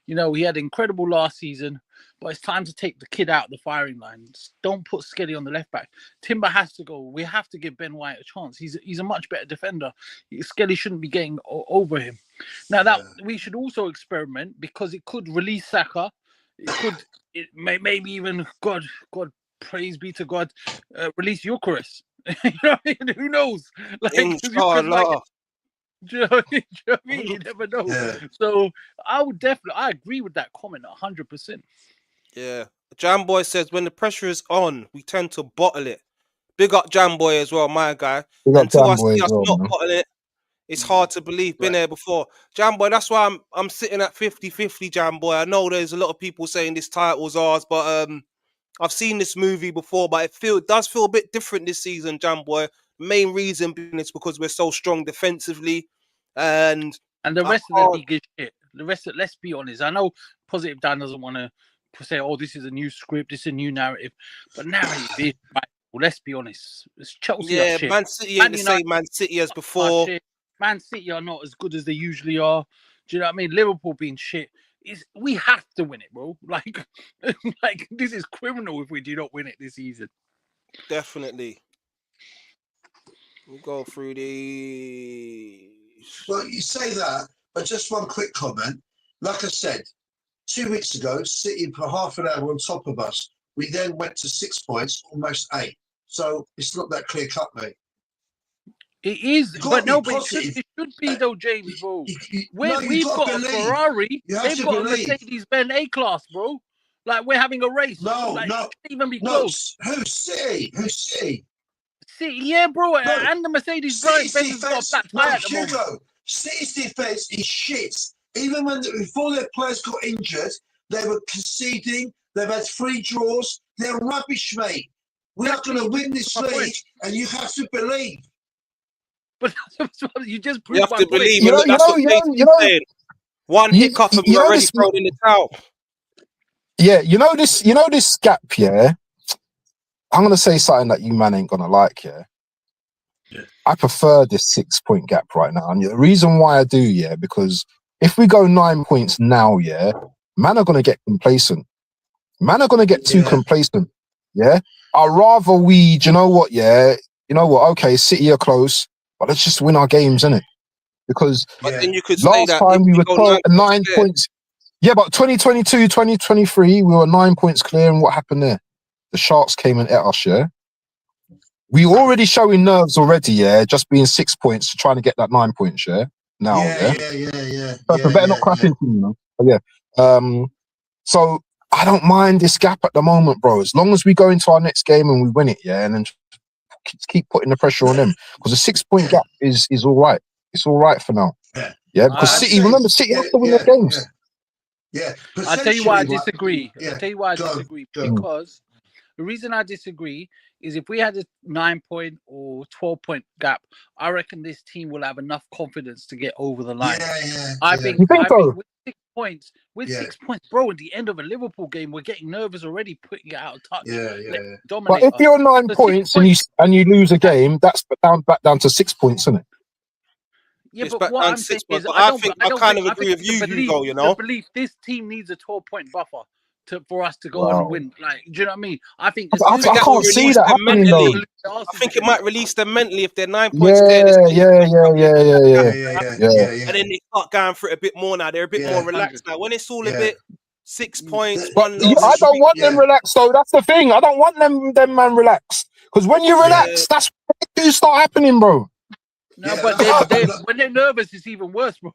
Speaker 1: You know, he had incredible last season, but it's time to take the kid out of the firing line. Don't put Skelly on the left back. Timber has to go. We have to give Ben White a chance. He's a much better defender. Skelly shouldn't be getting over him. Now, that we should also experiment because it could release Saka. It may maybe even, God, praise be to God, release Eucharist. You know what I mean? Who knows? Like,
Speaker 3: Inshallah.
Speaker 1: Do you know what I mean? You never know. Yeah. So I agree with that comment 100%.
Speaker 3: Yeah. Jamboy says when the pressure is on, we tend to bottle it. Big up Jamboy as well, my guy. Until I see us not bottling it, it's hard to believe. Been there before. Jamboy, that's why I'm sitting at 50-50, Jamboy. I know there's a lot of people saying this title's ours, but I've seen this movie before, but it does feel a bit different this season, Jamboy. Main reason being it's because we're so strong defensively, and
Speaker 1: the rest of the league is shit. Let's be honest. I know Positive Dan doesn't want to say, "Oh, this is a new script, this is a new narrative," but narrative is right. Well, let's be honest. It's Chelsea.
Speaker 3: Yeah,
Speaker 1: shit.
Speaker 3: Man City ain't the same Man City as before.
Speaker 1: Man City are not as good as they usually are. Do you know what I mean? Liverpool being shit. We have to win it, bro. Like this is criminal if we do not win it this season.
Speaker 3: Definitely. We'll go through these.
Speaker 2: Well, you say that, but just one quick comment. Like I said, 2 weeks ago, City for half an hour on top of us. We then went to 6 points, almost 8. So it's not that clear cut, mate.
Speaker 1: It is, but no, but it should be though, James, bro. We've got a Ferrari, they've got a Mercedes-Benz A-Class, bro. Like, we're having a race. No, it can't even be close.
Speaker 2: Who's City?
Speaker 1: City, yeah, bro, and the Mercedes-Benz has got a flat tire at the moment.
Speaker 2: City's defense is shit. Even before their players got injured, they were conceding. They've had 3 draws. They're rubbish, mate. We are going to win this league, and you have to believe.
Speaker 1: But you just
Speaker 3: proved my point. You know, one hiccup and we're already thrown in the towel.
Speaker 4: Yeah, you know this gap, yeah? I'm going to say something that you man ain't going to like, yeah? I prefer this 6-point gap right now. And the reason why I do, yeah, because if we go 9 points now, yeah, man are going to get complacent. Man are going to get too complacent, yeah? I'd rather do you know what, yeah? You know what, okay, City are close, but let's just win our games, innit? Because
Speaker 3: then you could
Speaker 4: last time we were 9 points. Yeah, but 2022, 2023, we were 9 points clear, and what happened there? The Sharks came and ate us, yeah? We already showing nerves already, yeah? Just being 6 points, trying to get that 9 points, yeah? Now,
Speaker 2: yeah.
Speaker 4: Better not crack into me, man. But yeah. So I don't mind this gap at the moment, bro. As long as we go into our next game and we win it, yeah, and then keep putting the pressure on them. Because the 6-point gap is all right. It's all right for now. Yeah, because City have to win their games.
Speaker 2: Yeah.
Speaker 1: I'll tell you why I disagree. Because the reason I disagree is if we had a 9-point or 12-point gap, I reckon this team will have enough confidence to get over the line. I think 6 points, with 6 points, bro, at the end of a Liverpool game, we're getting nervous already, putting it out of touch.
Speaker 4: But if you're 9 points and you lose a game, that's back down to 6 points, isn't it?
Speaker 1: Yeah,
Speaker 3: It's
Speaker 1: but
Speaker 3: back
Speaker 1: what
Speaker 3: down
Speaker 1: I'm saying
Speaker 3: 6 points.
Speaker 1: is,
Speaker 3: But I kind of agree with you, Hugo. You know,
Speaker 1: the belief this team needs a 12-point buffer for us to go on and win. Like, do you know what I mean? I think
Speaker 4: I can't see that happening though.
Speaker 3: I think it might release them mentally if they're 9 points
Speaker 4: Yeah.
Speaker 3: And then they start going for it a bit more now. They're a bit more relaxed now. When it's all a bit 6 points, one loss.
Speaker 4: I don't want them relaxed though. That's the thing. I don't want them man relaxed. Because when you relax, that's when things start happening, bro.
Speaker 1: No, but when they're nervous, it's even worse, bro.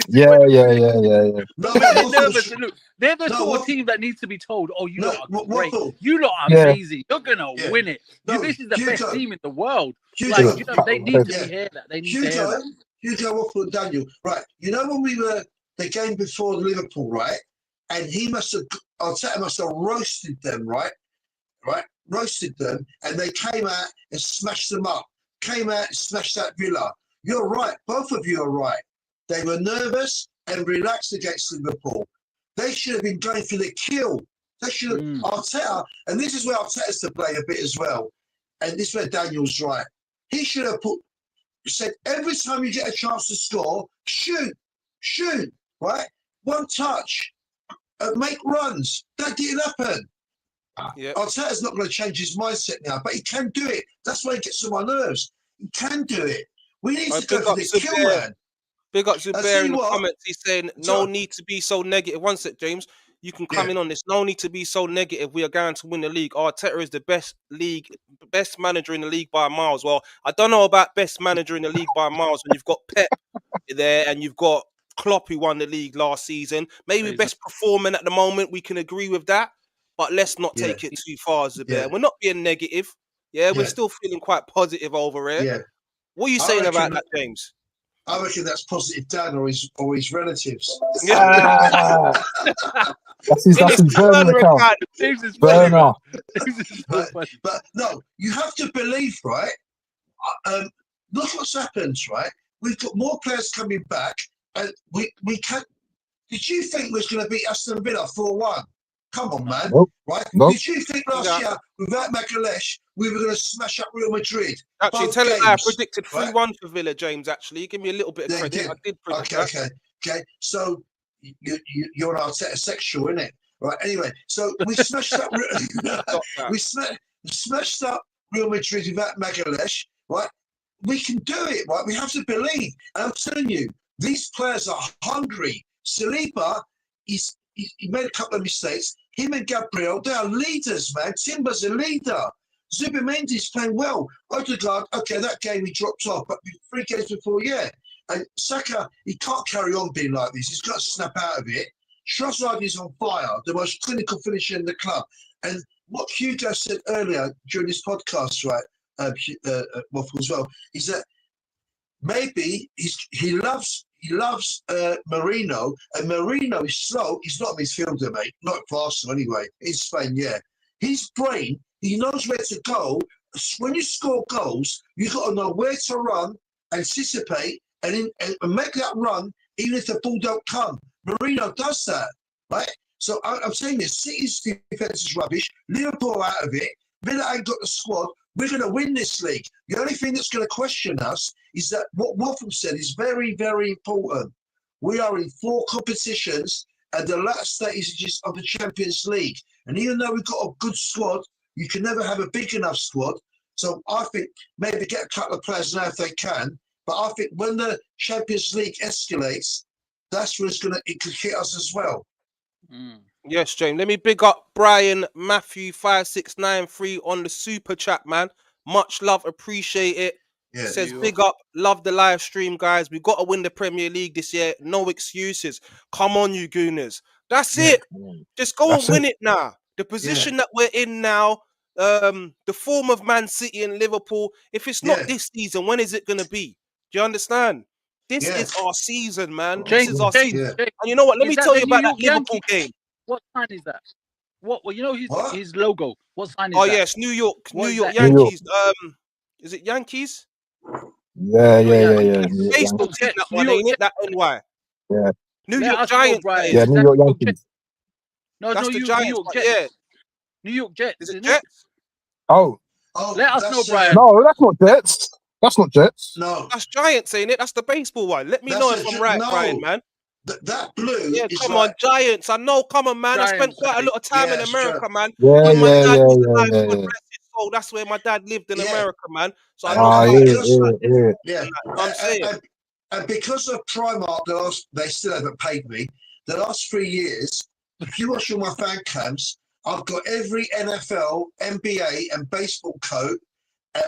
Speaker 4: Yeah.
Speaker 1: When they're nervous, look, they're the sort of team that needs to be told, "Oh, you lot are great. You lot are amazing. You're gonna win it. This is the best team in the world." Like, you know, they need to hear that. They need to hear that.
Speaker 2: Hugo, Waffle, and Daniel, right? You know when we were the game before Liverpool, right? And Arteta must have roasted them, right? Roasted them, and they came out and smashed them up. Came out and smashed that Villa. You're right. Both of you are right. They were nervous and relaxed against Liverpool. They should have been going for the kill. They should have Arteta, and this is where Arteta's to play a bit as well. And this is where Daniel's right. He should have said every time you get a chance to score, shoot, right? One touch, make runs. That didn't happen. Arteta's not going to change his mindset now, but he can do it. That's why he gets on my nerves. He can do it. We need to go for the kill, man.
Speaker 3: Big up Zubair in the comments. He's saying no need to be so negative. One sec, James. You can come in on this. No need to be so negative. We are going to win the league. Arteta is the best manager in the league by miles. Well, I don't know about best manager in the league by miles when you've got Pep there and you've got Klopp who won the league last season. Maybe best performing at the moment. We can agree with that. But let's not take it too far, Zubair. We're not being negative. We're still feeling quite positive over here. What are you saying about that, James?
Speaker 2: I reckon that's positive Dan or his relatives.
Speaker 4: That's his burner account. Burner.
Speaker 2: But no, you have to believe, right? Look what's happened, right? We've got more players coming back, and we can't. Did you think we was going to beat Aston Villa 4-1? Come on, man. Right? Did you think last year, without Magalhaes, we were going to smash up Real Madrid?
Speaker 3: Actually, tell him I predicted 3-1 for Villa, James, actually. Give me a little bit of credit. I did predict that.
Speaker 2: Okay. So, you're an Arteta sexual, innit? Right, anyway. So, we smashed up smashed up Real Madrid without Magalhaes, right? We can do it, right? We have to believe. And I'm telling you, these players are hungry. Saliba, he made a couple of mistakes. Him and Gabriel, they are leaders, man. Timber's a leader. Zubimendi's playing well. Odegaard, okay, that game he dropped off, but 3 games before, And Saka, he can't carry on being like this. He's got to snap out of it. Trossard is on fire, the most clinical finisher in the club. And what Hugo said earlier during this podcast, right, Waffle as well, is that maybe he loves Marino, and Marino is slow. He's not a midfielder, mate. Not fast anyway. In Spain, his brain, he knows where to go. When you score goals, you got to know where to run, anticipate, and make that run, even if the ball don't come. Marino does that, right? So I'm saying this: City's defense is rubbish. Liverpool out of it. Villa ain't got the squad. We're going to win this league. The only thing that's going to question us is that what Waffle said is very, very important. We are in 4 competitions and the latter stages of the Champions League. And even though we've got a good squad, you can never have a big enough squad. So I think maybe get a couple of players now if they can. But I think when the Champions League escalates, that's when it could hit us as well.
Speaker 3: Yes, James. Let me big up Brian Matthew 5693 on the super chat, man. Much love, appreciate it. Says big up, love the live stream, guys. We got to win the Premier League this year. No excuses. Come on, you Gooners. That's it. Just go and win it now. The position that we're in now, the form of Man City and Liverpool. If it's not this season, when is it going to be? Do you understand? This is our season, man. This is our season. And you know what? Let me tell you about that Liverpool game.
Speaker 1: What sign is that? Well, you know his logo. What sign is that?
Speaker 3: Oh yes, New York Yankees. Is it Yankees?
Speaker 4: Yeah.
Speaker 3: Baseball team, that one, ain't it? That NY.
Speaker 4: Yeah.
Speaker 3: New York
Speaker 1: Giants.
Speaker 3: Giants.
Speaker 4: Yeah, New York Yankees.
Speaker 1: No,
Speaker 3: That's
Speaker 1: it's
Speaker 3: the
Speaker 1: New
Speaker 3: Giants.
Speaker 1: York
Speaker 3: But
Speaker 1: Jets.
Speaker 3: yeah,
Speaker 1: New York Jets.
Speaker 3: is it
Speaker 1: Isn't
Speaker 3: Jets?
Speaker 4: Oh,
Speaker 1: Let us know, Brian.
Speaker 4: no, that's not Jets. That's not Jets.
Speaker 2: No,
Speaker 3: That's Giants, ain't it? That's the baseball one. Let me
Speaker 2: That's
Speaker 3: know
Speaker 2: a
Speaker 3: if I'm
Speaker 2: Gi-
Speaker 3: right,
Speaker 2: no.
Speaker 3: Brian, man.
Speaker 2: that blue
Speaker 3: Yeah,
Speaker 2: is
Speaker 3: come
Speaker 2: like,
Speaker 3: on, Giants. I know, come on, man. I spent
Speaker 1: Giants,
Speaker 3: quite a lot of time in
Speaker 2: it's
Speaker 3: America, man.
Speaker 4: Yeah,
Speaker 3: When my
Speaker 4: yeah,
Speaker 3: dad
Speaker 4: yeah,
Speaker 3: was
Speaker 4: yeah,
Speaker 3: alive,
Speaker 4: yeah,
Speaker 3: God
Speaker 4: yeah.
Speaker 3: bless his soul, that's where my dad lived in
Speaker 2: Yeah.
Speaker 3: America, man. So I
Speaker 2: And-
Speaker 3: know
Speaker 4: Ah,
Speaker 2: and
Speaker 3: how it
Speaker 2: because-
Speaker 3: is.
Speaker 2: yeah.
Speaker 3: I'm saying.
Speaker 2: And because of Primark, they still haven't paid me. The last 3 years, if you watch all my fan cams, I've got every NFL, NBA, and baseball coat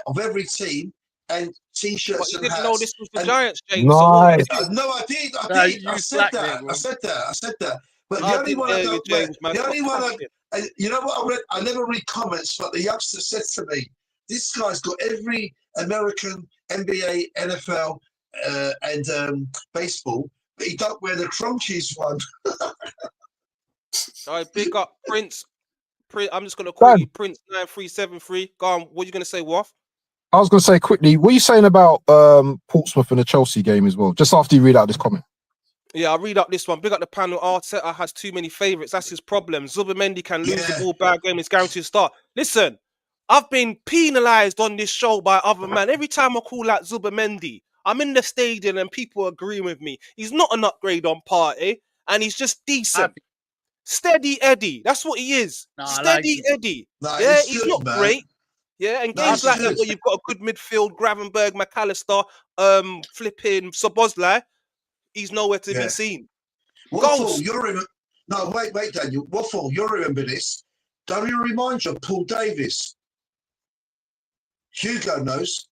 Speaker 2: of every team, and
Speaker 3: But
Speaker 2: T-shirts
Speaker 3: you
Speaker 2: and
Speaker 3: didn't know
Speaker 2: hats.
Speaker 3: this was the
Speaker 2: And-
Speaker 3: Giants, James. So what
Speaker 4: Nice.
Speaker 3: would you do?
Speaker 2: No, I did.
Speaker 1: Nah,
Speaker 2: I
Speaker 1: you
Speaker 2: said
Speaker 1: slacked
Speaker 2: that.
Speaker 1: it, bro.
Speaker 2: I said that. But the
Speaker 3: I
Speaker 2: only
Speaker 3: didn't
Speaker 2: one I
Speaker 3: hear you,
Speaker 2: don't
Speaker 3: James, man.
Speaker 2: the
Speaker 3: Stop
Speaker 2: only one
Speaker 3: capping.
Speaker 2: and you know what I never read comments, but the youngster said to me, "This guy's got every American, NBA, NFL, and baseball, but he don't wear the crunchies one."
Speaker 3: All right, big up Prince. I'm just gonna call
Speaker 4: Dan.
Speaker 3: you Prince 9373. Go on. What are you gonna say, Waff?
Speaker 4: I was going to say quickly, what are you saying about Portsmouth and the Chelsea game as well? Just after you read out this comment.
Speaker 3: Yeah, I'll read up this one. Big up the panel. Arteta has too many favourites. That's his problem. Zubimendi can lose the
Speaker 2: Yeah.
Speaker 3: ball, bad game. It's guaranteed to start. Listen, I've been penalised on this show by other men. Every time I call out Zubimendi, I'm in the stadium and people agree with me. He's not an upgrade on Partey, and he's just decent. Steady Eddie. That's what he is.
Speaker 1: Nah, I
Speaker 3: Steady
Speaker 1: like
Speaker 3: Eddie.
Speaker 2: No,
Speaker 3: Yeah,
Speaker 2: he's
Speaker 3: he's
Speaker 2: good,
Speaker 3: not
Speaker 2: man.
Speaker 3: great. Yeah, and
Speaker 2: No,
Speaker 3: games
Speaker 2: he's
Speaker 3: like that
Speaker 2: good.
Speaker 3: where you've got a good midfield, Gravenberg, McAllister, flipping Szoboszlai, he's nowhere to be
Speaker 2: Yeah.
Speaker 3: seen.
Speaker 2: Waffle,
Speaker 3: Ghost.
Speaker 2: you remember? No, wait, Daniel. Waffle, you remember this? Don't you remind you of Paul Davis? Hugo knows.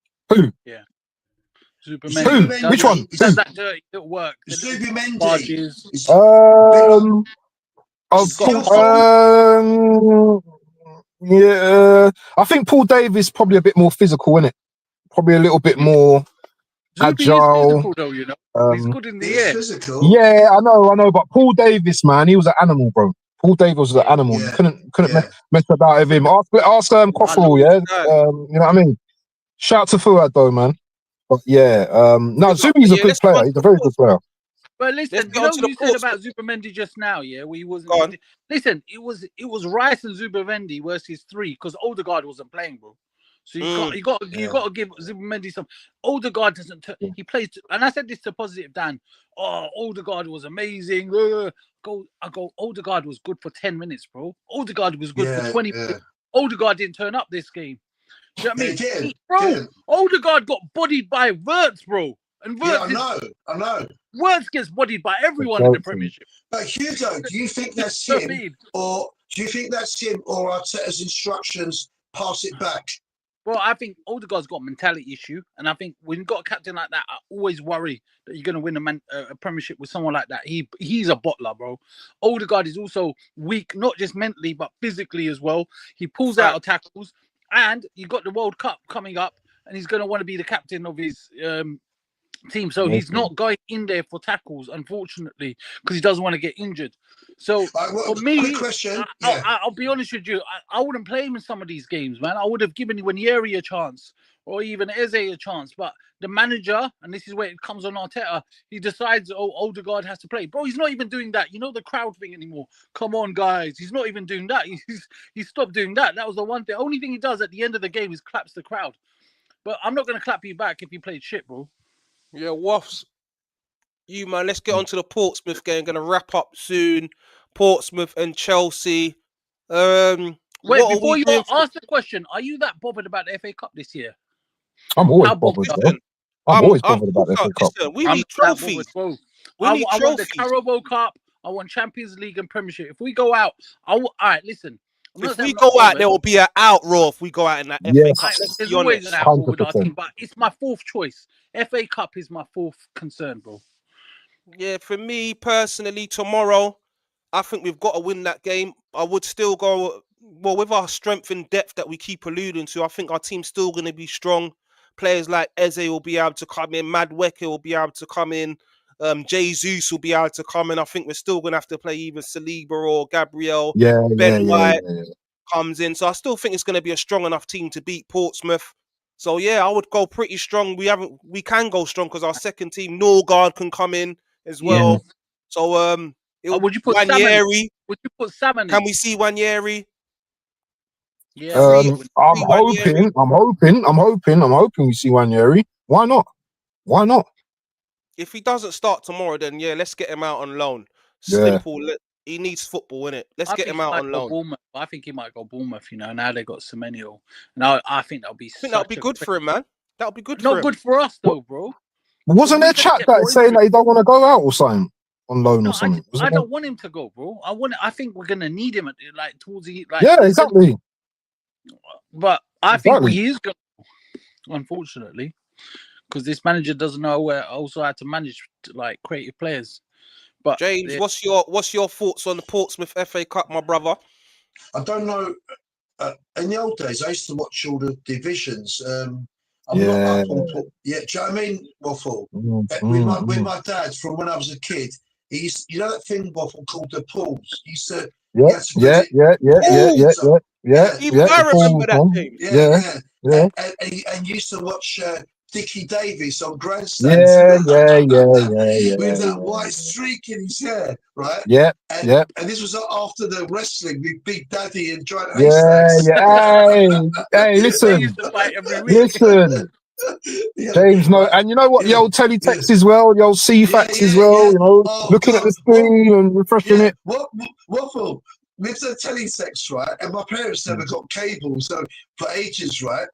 Speaker 1: Zubimendi.
Speaker 4: Who? Which one?
Speaker 1: He does that dirty little work. The little
Speaker 2: Zubimendi.
Speaker 1: barges.
Speaker 2: He's
Speaker 4: yeah, I think Paul Davis probably a bit more physical, innit? Probably a little bit more
Speaker 1: Zubi is
Speaker 4: agile.
Speaker 1: physical, though, you know. He's good in the
Speaker 2: he's
Speaker 1: air.
Speaker 2: physical.
Speaker 4: Yeah, I know, but Paul Davis, man, he was an animal, bro. Paul Davis was an animal.
Speaker 2: Yeah,
Speaker 4: You couldn't
Speaker 2: yeah.
Speaker 4: mess about with him. Ask Koffel, yeah. You know what I mean? Shout out to Fuad though, man. But yeah, no, Zubi's a good player. He's a very good player.
Speaker 1: But listen, you know what you said about Zubimendi just now, yeah, where he wasn't. Listen, it was Rice and Zubimendi versus 3 because Odegaard wasn't playing, bro. So you got to give Zubimendi some. Odegaard doesn't. He plays, and I said this to Positive Dan. Oh, Odegaard was amazing. I go. Odegaard was good for 10 minutes, bro. Odegaard was good for 20 minutes. Odegaard didn't turn up this game. Do you know what I mean? Bro, Odegaard got bodied by Wirtz, bro. And Wirtz
Speaker 2: I know.
Speaker 1: Wirtz gets bodied by everyone in the Premiership.
Speaker 2: But Hugo, do you think that's him, or do you think that's him, or Arteta's instructions? Pass it back.
Speaker 1: Well, I think Odegaard's got a mentality issue, and I think when you've got a captain like that, I always worry that you're going to win a Premiership with someone like that. He's a bottler, bro. Odegaard is also weak, not just mentally but physically as well. He pulls out of tackles, and you got the World Cup coming up, and he's going to want to be the captain of his team, so he's not going in there for tackles, unfortunately, because he doesn't want to get injured. So for me, I'll be honest with you, I wouldn't play him in some of these games, man. I would have given Wanyeri a chance or even Eze a chance, but the manager, and this is where it comes on Arteta, he decides, Odegaard has to play. Bro, he's not even doing that. You know, the crowd thing anymore. Come on, guys. He's not even doing that. He stopped doing that. That was the one thing. The only thing he does at the end of the game is claps the crowd. But I'm not going to clap you back if you played shit, bro.
Speaker 3: Yeah, Waffs. You, man, let's get on to the Portsmouth game. Going to wrap up soon. Portsmouth and Chelsea.
Speaker 1: Wait, before you ask the question, are you that bothered about the FA Cup this year?
Speaker 4: I'm always bothered, bro. I'm always bothered about the FA Cup.
Speaker 3: Listen, we need trophies.
Speaker 1: I want the Carabao Cup. I want Champions League and Premiership. If we go out, all right, listen.
Speaker 3: If we go out, there will be an outroar if we go out in that FA Cup.
Speaker 1: There's always an outroar with our team, but it's my 4th choice. FA Cup is my 4th concern, bro.
Speaker 3: Yeah, for me personally, tomorrow, I think we've got to win that game. I would still go, well, with our strength and depth that we keep alluding to, I think our team's still going to be strong. Players like Eze will be able to come in. Madueke will be able to come in. Jesus will be able to come in. I think we're still going to have to play either Saliba or Gabriel. Ben White comes in. So I still think it's going to be a strong enough team to beat Portsmouth. So yeah, I would go pretty strong. We can go strong because our second team, Norgard, can come in as well. So
Speaker 1: would you put Salmon?
Speaker 3: Wanyeri?
Speaker 1: Would you put Salmon?
Speaker 3: Can we see Wanyeri?
Speaker 1: Yeah,
Speaker 4: I'm hoping we see Wanyeri. Why not? Why not?
Speaker 3: If he doesn't start tomorrow, then yeah, let's get him out on loan.
Speaker 4: Yeah.
Speaker 3: Simple. He needs football, innit? Let's get him out on loan.
Speaker 1: I think he might go Bournemouth. You know, now they got Semenyo. Now I think that'll be.
Speaker 3: Good for him, man. That'll be good.
Speaker 1: Not good for us though, bro.
Speaker 4: Wasn't there chat that saying that he don't want to go out or something on loan or something?
Speaker 1: I don't want him to go, bro. I think we're gonna need him like towards the like.
Speaker 4: Yeah, exactly.
Speaker 1: But I think he is going, unfortunately, because this manager doesn't know also how to manage like creative players. But
Speaker 3: James, what's your thoughts on the Portsmouth FA Cup, my brother?
Speaker 2: I don't know. In the old days, I used to watch all the divisions. I'm
Speaker 4: Yeah.
Speaker 2: not up on yeah. Do you know what I mean, Waffle? With my dad from when I was a kid, he used, you know that thing, Waffle, called the pools. He used to.
Speaker 4: Yeah. I
Speaker 3: remember that thing.
Speaker 2: Yeah. And used to watch Dickie Davies on grandstands.
Speaker 4: Yeah.
Speaker 2: With that white streak in his hair, right?
Speaker 4: Yeah.
Speaker 2: And this was after the wrestling with Big Daddy and Giant Haystacks.
Speaker 4: Hey, listen. James, no, and you know what? The old teletext as well, the old C-Fax as well, you know, looking at the screen and refreshing it.
Speaker 2: Waffle, with the teletext, right? And my parents never got cable, so for ages, right?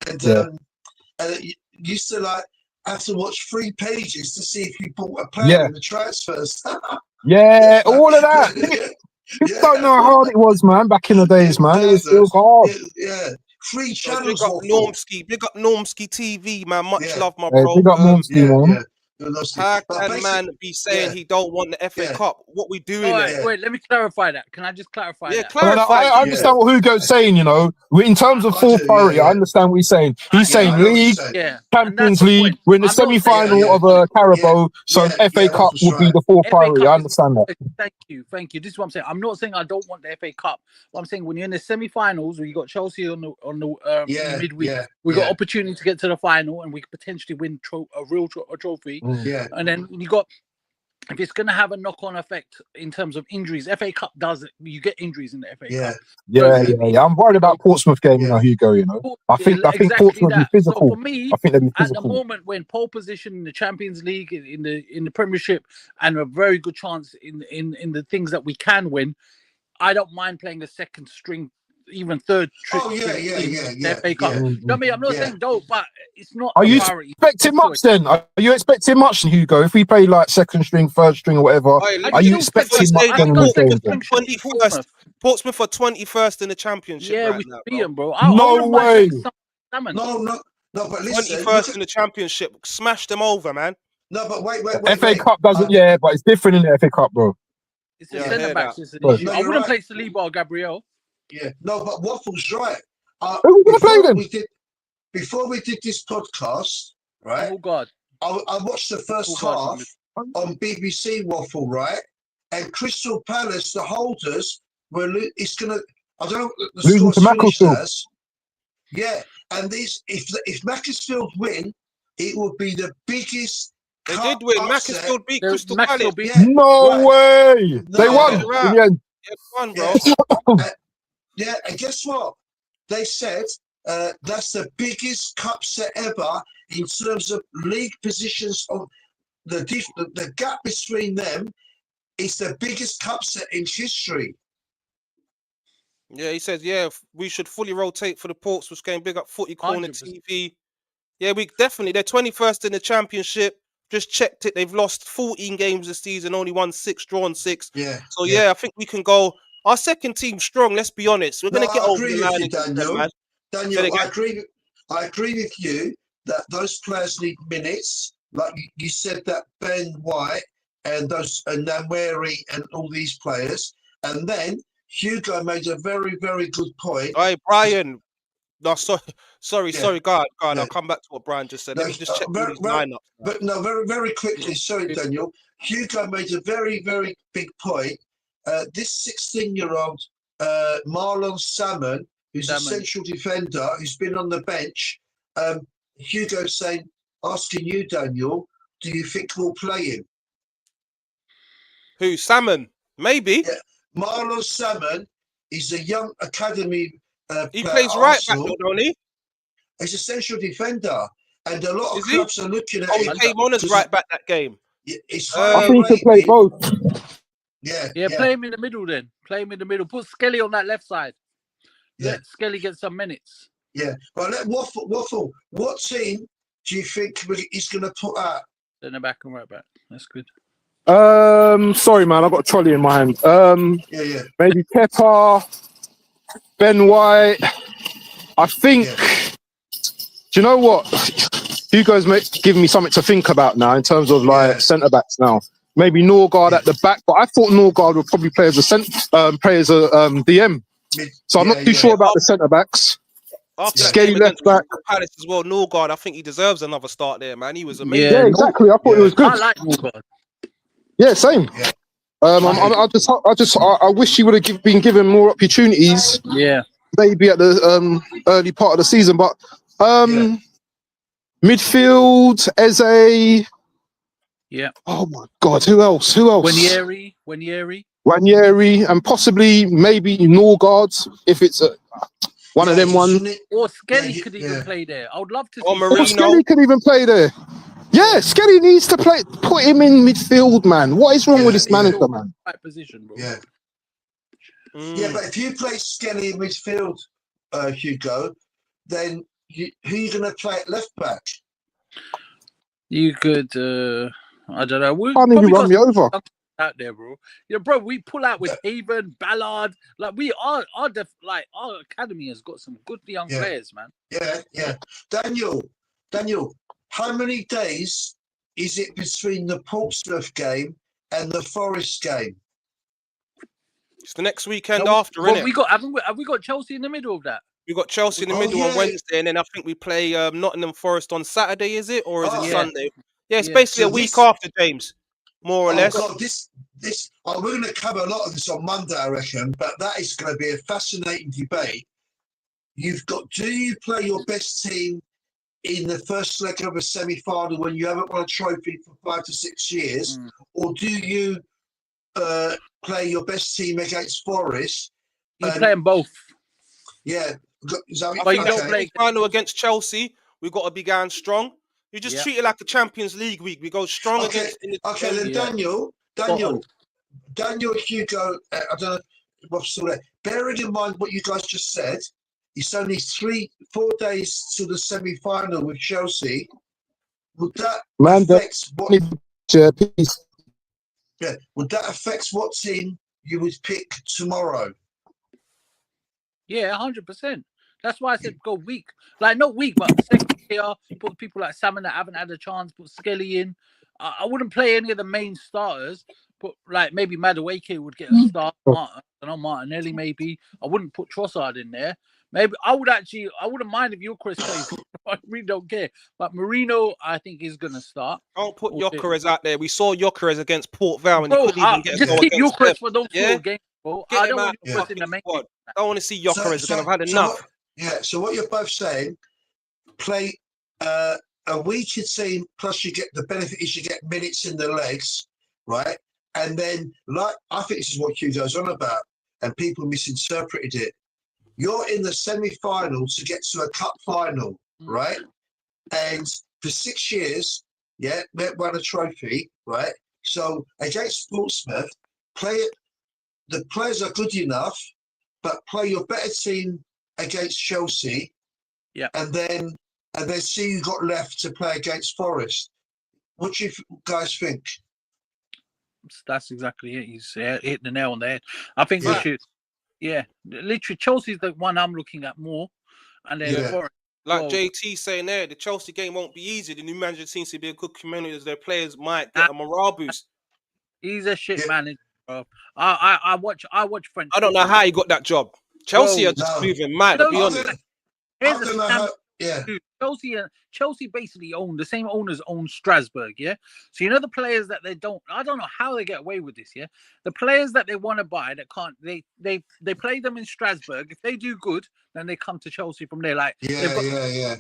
Speaker 2: And you used to like have to watch 3 pages to see if you bought a player in the transfers.
Speaker 4: All of that. You don't know how hard it was, man, back in the days, man. It was hard.
Speaker 2: Yeah. 3 channels.
Speaker 3: Big up Normski TV, man. Much love, my bro.
Speaker 4: Big up Normski, man.
Speaker 3: How can man be saying he don't want the FA Cup? What we doing?
Speaker 1: Wait, let me clarify that. Can I just clarify that?
Speaker 3: Clarify.
Speaker 4: I understand what Hugo's saying, you know. In terms of fourth priority, I understand what he's saying. He's saying League, Champions League, we're in the semi-final of a Carabao, so FA Cup would be the fourth priority. I understand that.
Speaker 1: Thank you. This is what I'm saying. I'm not saying I don't want the FA Cup. What I'm saying, when you're in the semi-finals, where you got Chelsea on the midweek, we got opportunity to get to the final, and we could potentially win a real trophy. And then you got, if it's going to have a knock-on effect in terms of injuries, FA Cup does it. You get injuries in the FA Cup.
Speaker 4: Yeah. I'm worried about Portsmouth game, you know, Hugo. You know, I think Portsmouth will be physical.
Speaker 1: So for me,
Speaker 4: I think they'll be physical.
Speaker 1: At the moment, when pole position in the Champions League, in the Premiership, and a very good chance in the things that we can win, I don't mind playing a second string, even third trick. FA Cup. You know what I mean? I'm not saying don't, but it's not.
Speaker 4: Are you expecting much then? Are you expecting much, Hugo? If we play like second string, third string, or whatever, are you expecting much?
Speaker 3: Portsmouth are 21st in the Championship.
Speaker 1: Yeah, we beat them, bro.
Speaker 4: No way.
Speaker 2: No, but listen.
Speaker 3: 21st in the Championship. Smash them over, man.
Speaker 2: No, but wait.
Speaker 4: FA Cup doesn't, but it's different in the FA Cup, bro.
Speaker 1: It's the centre backs. I wouldn't play Saliba or Gabriel.
Speaker 2: Yeah, no, but Waffle's right.
Speaker 4: Who are we going to play then?
Speaker 2: Before we did this podcast, right?
Speaker 1: Oh God!
Speaker 2: I watched the first half on BBC, Waffle, right? And Crystal Palace, the holders were. It's gonna. I don't know what the
Speaker 4: losing to Macclesfield.
Speaker 2: Yeah, and if Macclesfield win, it would be the biggest.
Speaker 3: They did win. Macclesfield beat Crystal Palace.
Speaker 4: No way! They won in the end.
Speaker 3: They won, bro.
Speaker 2: Yeah, and guess what? They said that's the biggest cup set ever in terms of league positions. Of the gap between them is the biggest cup set in history.
Speaker 3: Yeah, he says, we should fully rotate for the Portsmouth game. Big up Footy Corner 100%. TV. Yeah, they're 21st in the Championship. Just checked it. They've lost 14 games this season, only won 6, drawn 6.
Speaker 2: Yeah.
Speaker 3: So I think we can go. Our second team strong. Let's be honest. We're going to get over the line.
Speaker 2: Daniel, I agree with you that those players need minutes. Like you said, that Ben White and Namweri and all these players. And then Hugo made a very, very good point.
Speaker 3: Hey, Brian. No, sorry, God. I'll come back to what Brian just said. Let me just check these lineups.
Speaker 2: But no, very, very quickly. Sorry, Daniel. Hugo made a very, very big point. This 16-year-old Marlon Salmon, who's a central defender, who's been on the bench, Hugo's asking you, Daniel, do you think we'll play him?
Speaker 3: Who? Salmon? Maybe.
Speaker 2: Yeah. Marlon Salmon is a young academy
Speaker 3: He
Speaker 2: player
Speaker 3: plays
Speaker 2: at
Speaker 3: right back,
Speaker 2: Arsenal.
Speaker 3: though, don't he?
Speaker 2: He's a central defender, and a lot of
Speaker 3: Is he?
Speaker 2: clubs are looking at
Speaker 3: Oh, he
Speaker 2: him.
Speaker 3: came on as right back that game.
Speaker 2: It's
Speaker 4: I
Speaker 2: highly
Speaker 4: think he could play
Speaker 2: rated.
Speaker 4: both.
Speaker 1: Yeah, play him in the middle then. Play him in the middle. Put Skelly on that left side. Let Skelly get some minutes.
Speaker 2: Yeah. Well, let Waffle. What team do you think he's going to put out?
Speaker 1: Then back and right back. That's good.
Speaker 4: Sorry, man. I've got a trolley in my hand.
Speaker 2: Yeah.
Speaker 4: Maybe Pepper, Ben White. I think. Do you know what? Hugo's giving me something to think about now in terms of like centre backs now. Maybe Norgard at the back, but I thought Norgard would probably play as a DM. So I'm not too sure about the centre backs.
Speaker 3: After
Speaker 4: Skelly left back.
Speaker 3: Palace as well. Norgard, I think he deserves another start there, man. He was amazing.
Speaker 4: Yeah, exactly. I thought it was good.
Speaker 1: I like Norgard.
Speaker 4: Yeah, same. I wish he would have been given more opportunities.
Speaker 1: Yeah.
Speaker 4: Maybe at the early part of the season, but midfield, Eze.
Speaker 1: Yeah.
Speaker 4: Oh my God, who else?
Speaker 1: Wanieri,
Speaker 4: and possibly maybe Norgard if it's one of them ones.
Speaker 1: Or Skelly could even play there. I would love to see.
Speaker 3: Or Marino.
Speaker 4: Skelly could even play there. Yeah, Skelly needs to play. Put him in midfield, man. What is wrong with this manager, man?
Speaker 1: Right position, bro.
Speaker 2: Yeah. Yeah, but if you play Skelly in midfield, Hugo, then who are you going to play at left back?
Speaker 1: You could, I don't know.
Speaker 4: Can't even run me over.
Speaker 1: Out there, bro. Yeah, bro. We pull out with Haven, Ballard. Like our academy has got some good young players, man.
Speaker 2: Yeah. Daniel, how many days is it between the Portsmouth game and the Forest game?
Speaker 3: It's the next weekend after, isn't it?
Speaker 1: Have we got Chelsea in the middle of that?
Speaker 3: We got Chelsea in the middle on Wednesday, and then I think we play Nottingham Forest on Saturday. Is it, or is it Sunday? Yeah, it's basically a week after, James, more or less.
Speaker 2: God, we're going to cover a lot of this on Monday, I reckon. But that is going to be a fascinating debate. Do you play your best team in the first leg of a semi-final when you haven't won a trophy for 5 to 6 years, or do you play your best team against Forest?
Speaker 1: You play them both.
Speaker 2: Yeah.
Speaker 3: But you don't play final against Chelsea. We've got to be going strong. You just treat it like a Champions League week. We go strong against.
Speaker 2: Then Daniel, Hugo, I don't know what's still there. Bearing in mind what you guys just said, it's only 4 days to the semi-final with Chelsea. Would that affect what? Would that affect what team you would pick tomorrow?
Speaker 1: Yeah, 100%. That's why I said go weak. Like, not weak, but second tier. Put people like Salmon that haven't had a chance. Put Skelly in. I wouldn't play any of the main starters. But like maybe Madueke would get a start. Martinelli maybe. I wouldn't put Trossard in there. Maybe I wouldn't mind if Gyökeres plays. I really don't care. But Marino, I think, is going to start.
Speaker 3: Don't put Gyökeres out there. We saw Gyökeres against Port Vale and he couldn't even get a
Speaker 1: just
Speaker 3: goal
Speaker 1: keep
Speaker 3: against
Speaker 1: Gyökeres for those 4 games, bro.
Speaker 3: Get
Speaker 1: I don't want
Speaker 3: Gyökeres
Speaker 1: in the main.
Speaker 3: I don't want to see Gyökeres again. I've had enough.
Speaker 2: So what you're both saying, play a weaker team, plus you get the benefit is you get minutes in the legs, right? And then, like, I think this is what Hugo's on about, and people misinterpreted it. You're in the semi-final to get to a cup final, right? And for 6 years, won a trophy, right? So against Portsmouth, the players are good enough, but play your better team against Chelsea, and then see you got left to play against Forest. What do you guys think?
Speaker 1: That's exactly it. He's hit the nail on the head. I think we should. Yeah, literally, Chelsea's the one I'm looking at more, and then Forest.
Speaker 3: Like JT saying there, the Chelsea game won't be easy. The new manager seems to be a good community as their players might get a morale boost.
Speaker 1: He's a shit manager, bro. I watch French.
Speaker 3: I don't know how he got that job. Chelsea are just moving mad, to be honest.
Speaker 1: Chelsea basically own the same owners own Strasbourg, So the players that they don't, I don't know how they get away with this, The players that they want to buy that can't, they play them in Strasbourg. If they do good, then they come to Chelsea from there. Like The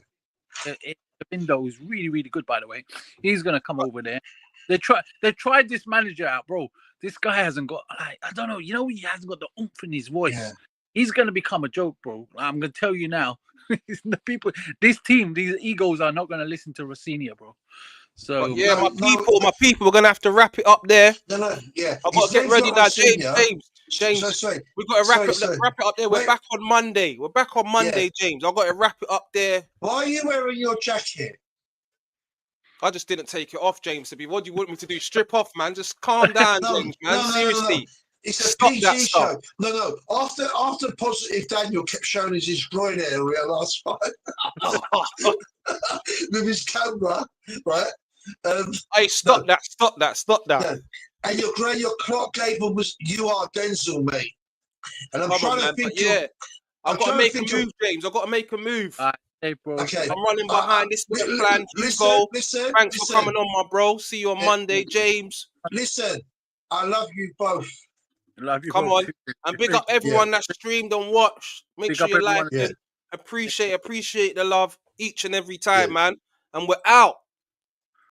Speaker 1: window is really, really good, by the way. He's gonna come over there. They tried this manager out, bro. This guy hasn't got, like, I don't know, you know, he hasn't got the oomph in his voice.
Speaker 2: Yeah.
Speaker 1: He's gonna become a joke, bro. I'm gonna tell you now. The people, this team, these egos are not gonna listen to Rossinia, bro. So
Speaker 3: but yeah, my people, we're gonna have to wrap it up there.
Speaker 2: Yeah.
Speaker 3: I've got to get ready now, James.
Speaker 2: Sorry.
Speaker 3: We've got to wrap it up there. We're back on Monday. Yeah. James. I've got to wrap it up there.
Speaker 2: Why are you wearing your jacket?
Speaker 3: I just didn't take it off, James. What do you want me to do? Strip off, man. Just calm down, James, man. Seriously.
Speaker 2: No. It's a PG show. No. After Positive Daniel kept showing us his groin area last night with his camera, right?
Speaker 3: Hey, stop that.
Speaker 2: Yeah. And your Clark Gable was "You Are Denzel," mate. And I'm trying to think. Yeah,
Speaker 3: I've got to make a move, James. I've got to make a move.
Speaker 1: Hey, bro.
Speaker 2: Okay.
Speaker 3: I'm running behind. This is the plan.
Speaker 2: Listen.
Speaker 3: Thanks for coming on, my bro. See you on Monday, James.
Speaker 2: Listen, I love you both.
Speaker 1: Love you.
Speaker 3: Come on. And big up everyone that streamed and watched. Make sure you like it. Appreciate the love each and every time, man. And we're out.